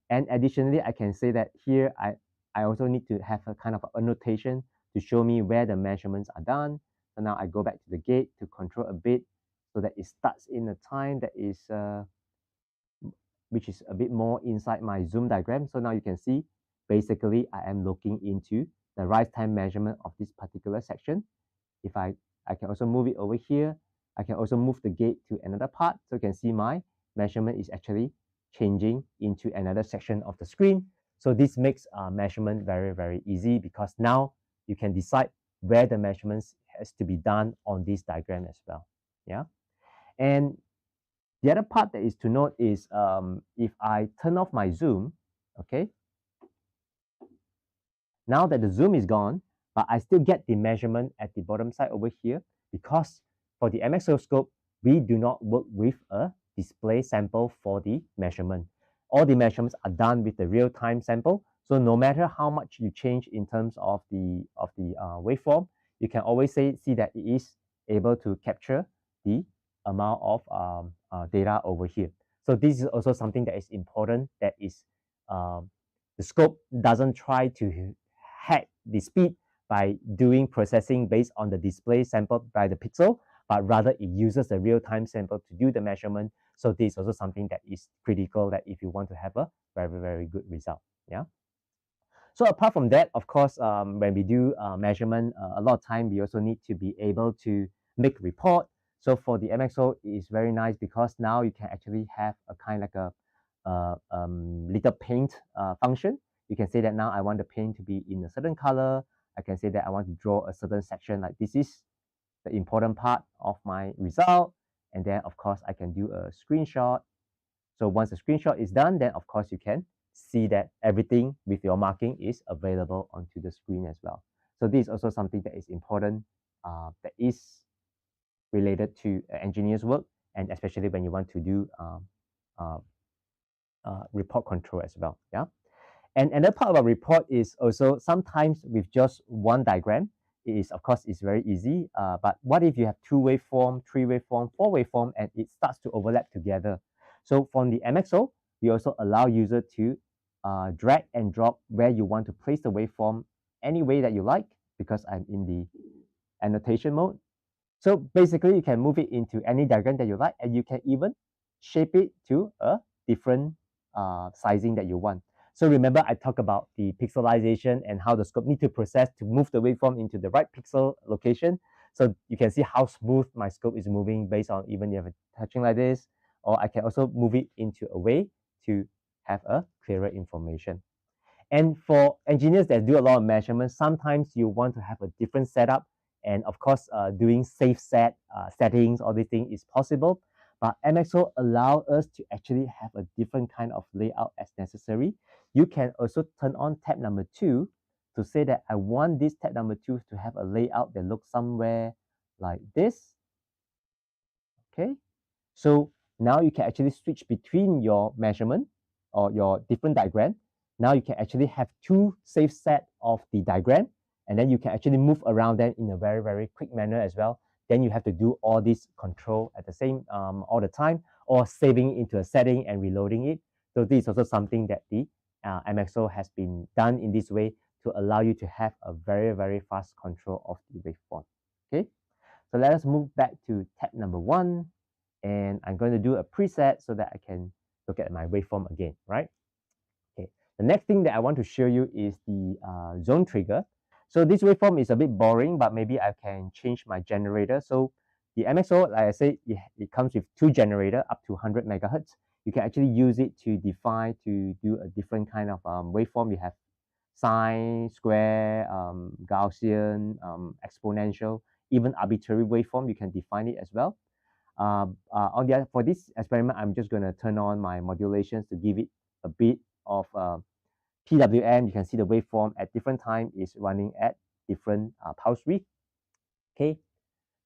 And additionally, I can say that here, I also need to have a kind of annotation to show me where the measurements are done. So now I go back to the gate to control a bit so that it starts in a time that is, which is a bit more inside my zoom diagram. So now you can see, basically, I am looking into the rise time measurement of this particular section. If I can also move it over here. I can also move the gate to another part. So you can see my measurement is actually changing into another section of the screen. So this makes measurement very, very easy because now you can decide where the measurements has to be done on this diagram as well. Yeah. And the other part that is to note is if I turn off my zoom, okay, now that the zoom is gone, but I still get the measurement at the bottom side over here because for the MXO scope, we do not work with a display sample for the measurement. All the measurements are done with the real-time sample. So no matter how much you change in terms of the waveform, you can always see that it is able to capture the amount of data over here. So this is also something that is important, that is the scope doesn't try to hack the speed by doing processing based on the display sampled by the pixel, but rather it uses a real-time sample to do the measurement. So this is also something that is critical, that if you want to have a very, very good result. Yeah. So apart from that, of course, when we do measurement, a lot of time we also need to be able to make report. So for the MXO, it is very nice because now you can actually have a kind like a little paint function. You can say that now I want the paint to be in a certain color. I can say that I want to draw a certain section, like this is the important part of my result. And then of course I can do a screenshot. So once the screenshot is done, then of course you can see that everything with your marking is available onto the screen as well. So this is also something that is important, that is related to engineers' work, and especially when you want to do report control as well. Yeah. And another part about report is also sometimes with just one diagram, it is, of course, it's very easy. But what if you have two waveform, three waveform, four waveform, and it starts to overlap together? So from the MXO, we also allow user to drag and drop where you want to place the waveform any way that you like, because I'm in the annotation mode. So basically, you can move it into any diagram that you like, and you can even shape it to a different sizing that you want. So remember, I talked about the pixelization and how the scope need to process to move the waveform into the right pixel location. So you can see how smooth my scope is moving based on even if it's touching like this, or I can also move it into a way to have a clearer information. And for engineers that do a lot of measurements, sometimes you want to have a different setup. And of course, doing safe settings, all these things is possible. But MXO allow us to actually have a different kind of layout as necessary. You can also turn on tab number 2 to say that I want this tab number 2 to have a layout that looks somewhere like this. Okay, so now you can actually switch between your measurement or your different diagram. Now you can actually have two safe set of the diagram, and then you can actually move around them in a very, very quick manner as well. Then you have to do all this control at the same all the time, or saving into a setting and reloading it. So this is also something that the MXO has been done in this way to allow you to have a very, very fast control of the waveform. Okay, so let us move back to tab number 1. And I'm going to do a preset so that I can look at my waveform again, right? Okay. The next thing that I want to show you is the zone trigger. So this waveform is a bit boring, but maybe I can change my generator. So the MXO, like I said, it comes with 2 generators up to 100 megahertz. You can actually use it to define, to do a different kind of waveform. You have sine, square, Gaussian, exponential, even arbitrary waveform. You can define it as well. For this experiment, I'm just going to turn on my modulations to give it a bit of PWM. You can see the waveform at different time is running at different pulse width. Okay,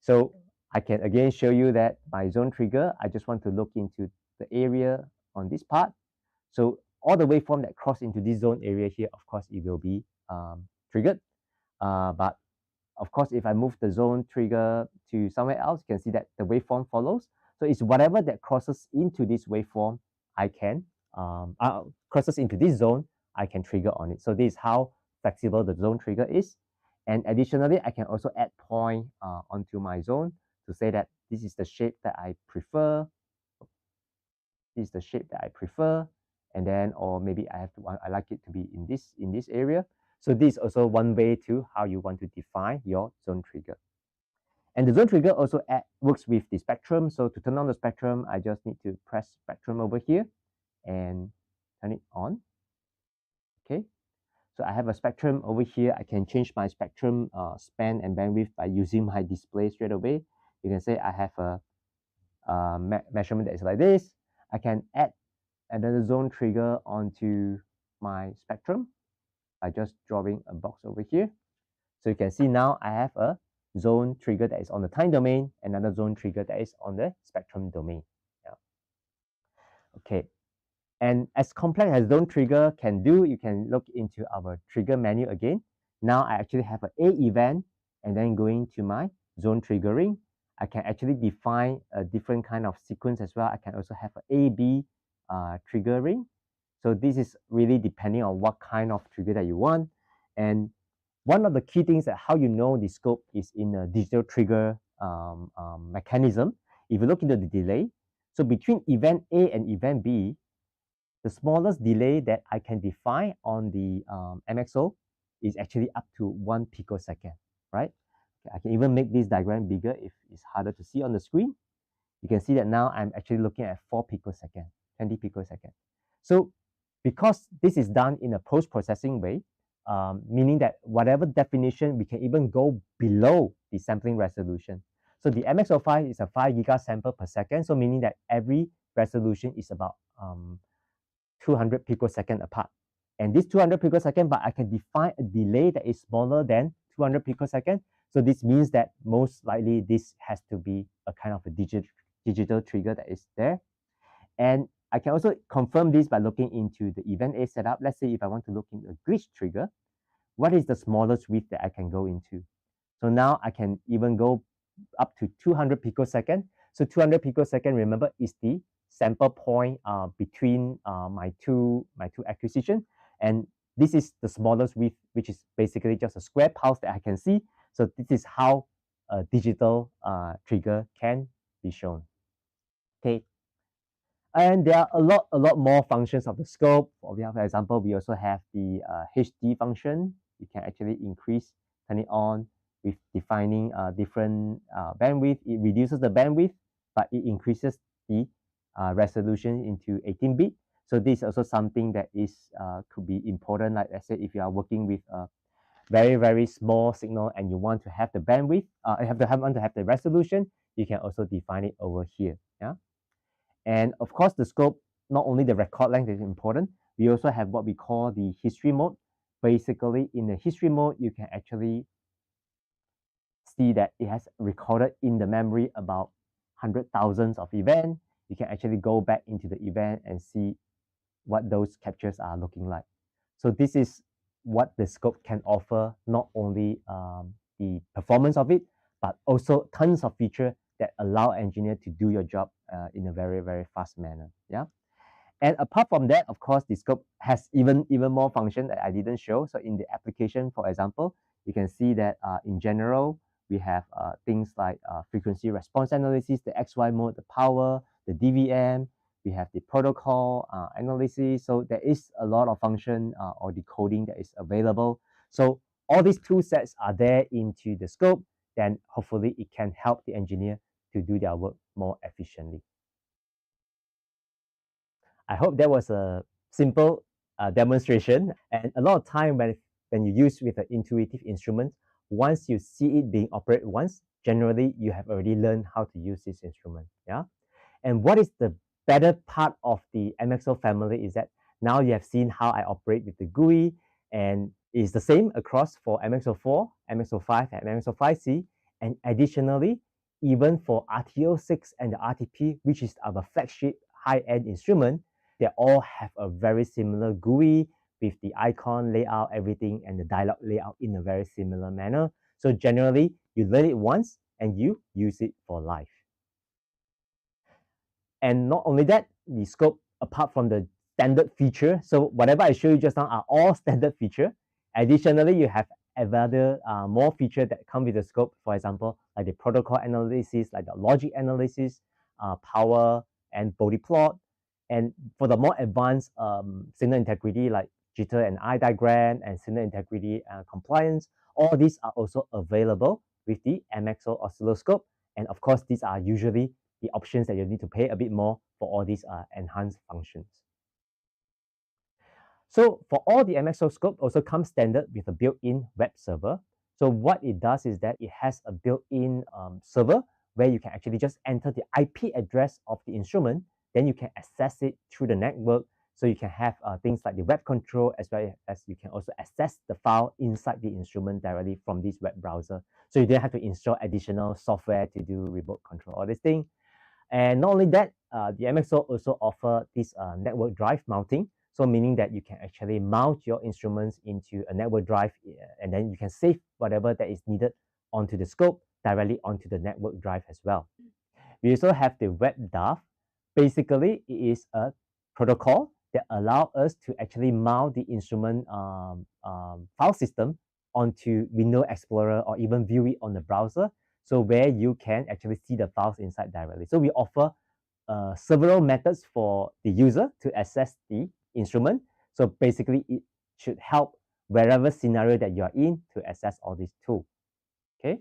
So I can again show you that my zone trigger, I just want to look into the area on this part. So all the waveform that cross into this zone area here, of course, it will be triggered. But of course, if I move the zone trigger to somewhere else, you can see that the waveform follows. So it's whatever that crosses into this waveform, I can, crosses into this zone, I can trigger on it. So this is how flexible the zone trigger is. And additionally, I can also add point onto my zone to say that this is the shape that I prefer. This is the shape that I prefer. And then, or maybe I like it to be in this area. So this is also one way to how you want to define your zone trigger. And the zone trigger also works with the spectrum. So to turn on the spectrum, I just need to press spectrum over here and turn it on. Okay. So I have a spectrum over here. I can change my spectrum span and bandwidth by using my display straight away. You can say I have a measurement that is like this. I can add another zone trigger onto my spectrum by just drawing a box over here. So you can see now I have a zone trigger that is on the time domain, another zone trigger that is on the spectrum domain. Yeah. Okay. And as complex as zone trigger can do, you can look into our trigger menu again. Now I actually have an A event, and then going to my zone triggering, I can actually define a different kind of sequence as well. I can also have an A-B triggering. So this is really depending on what kind of trigger that you want. And one of the key things that how you know the scope is in a digital trigger mechanism. If you look into the delay, so between event A and event B, the smallest delay that I can define on the MXO is actually up to 1 picosecond, right? Okay, I can even make this diagram bigger if it's harder to see on the screen. You can see that now I'm actually looking at 4 picosecond, 20 picosecond. So because this is done in a post-processing way, meaning that whatever definition, we can even go below the sampling resolution. So the MXO5 is a 5 gigasample per second, so meaning that every resolution is about 200 picosecond apart. And this 200 picosecond, but I can define a delay that is smaller than 200 picosecond. So this means that most likely this has to be a kind of a digital trigger that is there. And I can also confirm this by looking into the event A setup. Let's say if I want to look into a glitch trigger, what is the smallest width that I can go into? So now I can even go up to 200 picosecond. So 200 picosecond, remember, is the sample point between my two acquisition. And this is the smallest width, which is basically just a square pulse that I can see. So this is how a digital trigger can be shown. Okay. And there are a lot more functions of the scope. For example, we also have the HD function. You can actually increase, turn it on with defining different bandwidth. It reduces the bandwidth, but it increases the resolution into 18-bit. So this is also something that is could be important. Like let's say if you are working with a very small signal and you want to have the bandwidth, want to have the resolution, you can also define it over here. Yeah. And of course, the scope, not only the record length is important, we also have what we call the history mode. Basically, in the history mode, you can actually see that it has recorded in the memory about 100,000 of events. You can actually go back into the event and see what those captures are looking like. So this is what the scope can offer, not only the performance of it, but also tons of features that allow engineer to do your job in a very fast manner. Yeah. And apart from that, of course, the scope has even more function that I didn't show. So in the application, for example, you can see that in general, we have things like frequency response analysis, the XY mode, the power, the DVM, we have the protocol analysis. So there is a lot of function or decoding that is available. So all these tool sets are there into the scope, then hopefully it can help the engineer to do their work more efficiently. I hope that was a simple demonstration. And a lot of time when you use with an intuitive instrument, once you see it being operated once, generally you have already learned how to use this instrument. Yeah. And what is the better part of the MXO family is that now you have seen how I operate with the GUI, and it's the same across for MXO4, MXO5, and MXO5C. And additionally, even for RTO6 and the RTP, which is our flagship high-end instrument, they all have a very similar GUI with the icon layout, everything, and the dialog layout in a very similar manner. So generally, you learn it once and you use it for life. And not only that, the scope, apart from the standard feature, so whatever I show you just now are all standard feature. Additionally, you have other more feature that come with the scope, for example, like the protocol analysis, like the logic analysis, power and body plot. And for the more advanced signal integrity, like jitter and eye diagram and signal integrity compliance, all these are also available with the MXO oscilloscope. And of course, these are usually the options that you need to pay a bit more for all these enhanced functions. So for all the MXO scope also comes standard with a built-in web server. So what it does is that it has a built-in server where you can actually just enter the IP address of the instrument, then you can access it through the network. So you can have things like the web control, as well as you can also access the file inside the instrument directly from this web browser. So you don't have to install additional software to do remote control, all this thing. And not only that, the MXO also offer this network drive mounting. So meaning that you can actually mount your instruments into a network drive, and then you can save whatever that is needed onto the scope directly onto the network drive as well. We also have the WebDAV. Basically, it is a protocol that allows us to actually mount the instrument file system onto Windows Explorer or even view it on the browser. So where you can actually see the files inside directly. So we offer several methods for the user to access the instrument. So basically, it should help wherever scenario that you are in to access all these tools. Okay.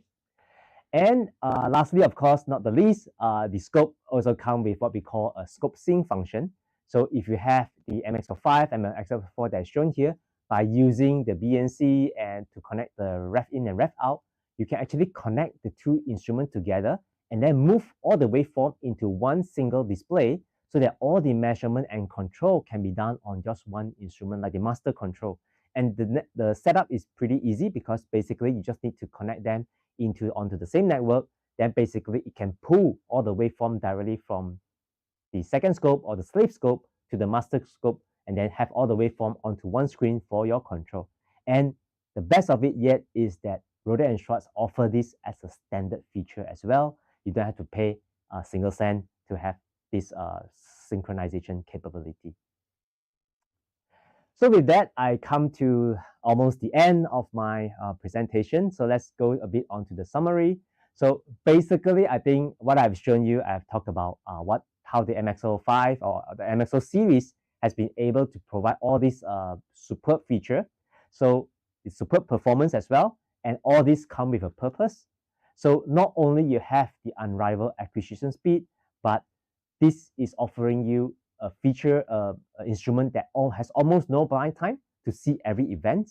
And lastly, of course, not the least, the scope also comes with what we call a scope sync function. So if you have the MXO5 and MXO4 that is shown here, by using the BNC and to connect the ref in and ref out, you can actually connect the two instruments together and then move all the waveform into one single display so that all the measurement and control can be done on just one instrument, like the master control. And the setup is pretty easy because basically you just need to connect them onto the same network. Then basically it can pull all the waveform directly from the second scope or the slave scope to the master scope, and then have all the waveform onto one screen for your control. And the best of it yet is that Rohde and Schwarz offer this as a standard feature as well. You don't have to pay a single cent to have this synchronization capability. So with that, I come to almost the end of my presentation. So let's go a bit onto the summary. So basically, I think what I've shown you, I've talked about how the MXO5 or the MXO series has been able to provide all these superb feature. So it's superb performance as well, and all these come with a purpose. So not only you have the unrivaled acquisition speed, but this is offering you a feature, instrument that has almost no blind time to see every event.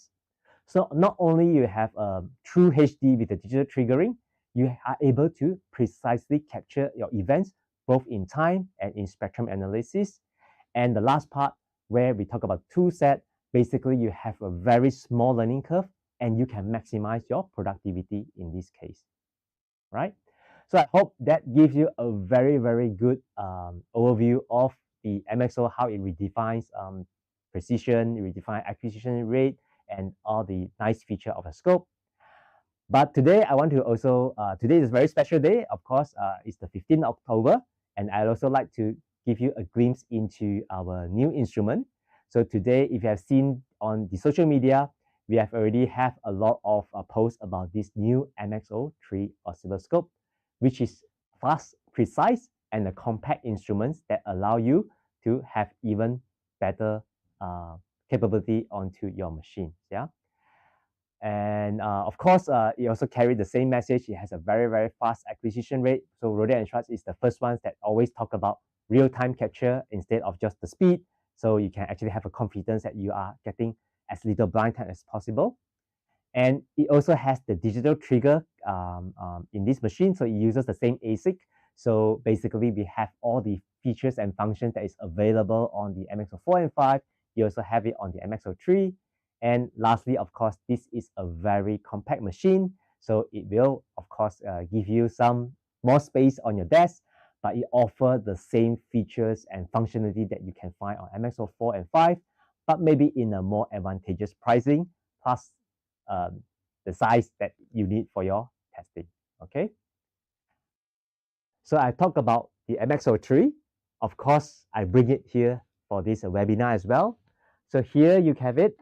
So not only you have true HD with the digital triggering, you are able to precisely capture your events both in time and in spectrum analysis. And the last part where we talk about tool set, basically you have a very small learning curve and you can maximize your productivity in this case, right? So I hope that gives you a very, very good overview of the MXO, how it redefines precision, redefine acquisition rate, and all the nice feature of a scope. But today I want to also, today is a very special day. Of course, it's the 15th October, and I'd also like to give you a glimpse into our new instrument. So today, if you have seen on the social media, we have already have a lot of posts about this new MXO3 oscilloscope, which is fast, precise, and a compact instruments that allow you to have even better capability onto your machine. Yeah. And of course, it also carries the same message. It has a very, very fast acquisition rate. So Rohde and Schwarz is the first ones that always talk about real-time capture instead of just the speed. So you can actually have a confidence that you are getting as little blind time as possible. And it also has the digital trigger in this machine. So it uses the same ASIC. So basically, we have all the features and functions that is available on the MXO4 and 5. You also have it on the MXO3. And lastly, of course, this is a very compact machine. So it will, of course, give you some more space on your desk, but it offers the same features and functionality that you can find on MXO 4 and 5, but maybe in a more advantageous pricing, plus the size that you need for your testing, okay? So I talked about the MXO 3. Of course, I bring it here for this webinar as well. So here you have it,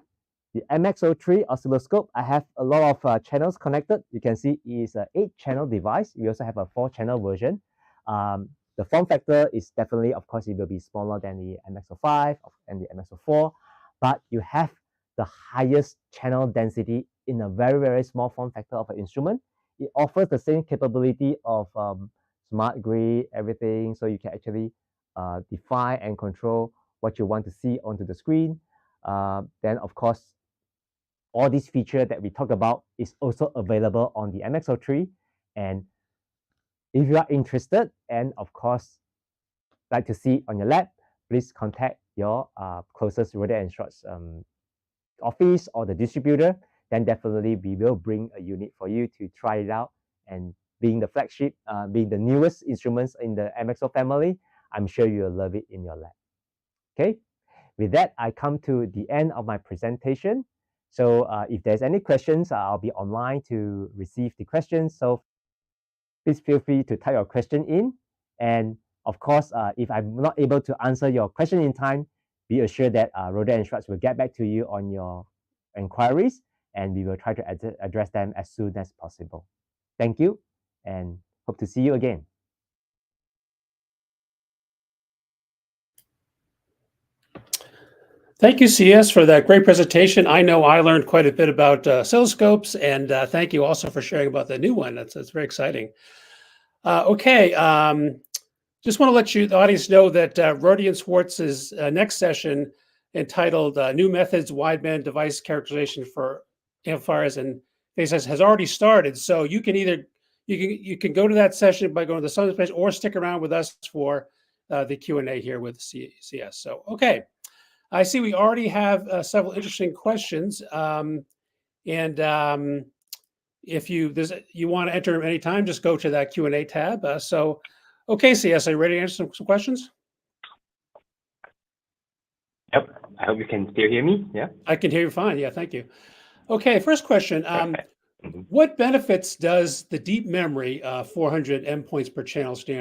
the MXO 3 oscilloscope. I have a lot of channels connected. You can see it's an 8-channel device. We also have a 4-channel version. The form factor is definitely, of course, it will be smaller than the MXO 5 and the MXO 4, but you have the highest channel density in a very, very small form factor of an instrument. It offers the same capability of smart grid, everything, so you can actually define and control what you want to see onto the screen. Then, of course, all these features that we talked about is also available on the MXO 3. And if you are interested and, of course, like to see on your lab, please contact your closest Rohde & Schwarz office or the distributor. Then definitely we will bring a unit for you to try it out. And being the flagship, being the newest instruments in the MXO family, I'm sure you'll love it in your lab. Okay, with that, I come to the end of my presentation. So if there's any questions, I'll be online to receive the questions. So please feel free to type your question in. And of course, if I'm not able to answer your question in time, be assured that Rohde & Schwarz will get back to you on your inquiries, and we will try to address them as soon as possible. Thank you, and hope to see you again. Thank you, CS, for that great presentation. I know I learned quite a bit about oscilloscopes, and thank you also for sharing about the new one. That's very exciting. Okay, just want to let the audience know that Rohde & Schwarz's next session, entitled New Methods Wideband Device Characterization for Amplifiers and Phase, has already started. So you can either you can go to that session by going to the Summit page, or stick around with us for the Q&A here with CS. So okay. I see we already have several interesting questions, and if you want to enter any time, just go to that Q&A tab. So, okay, CS, are you ready to answer some questions? Yep, I hope you can still hear me. Yeah, I can hear you fine. Yeah, thank you. Okay, first question. What benefits does the deep memory 400 endpoints per channel standard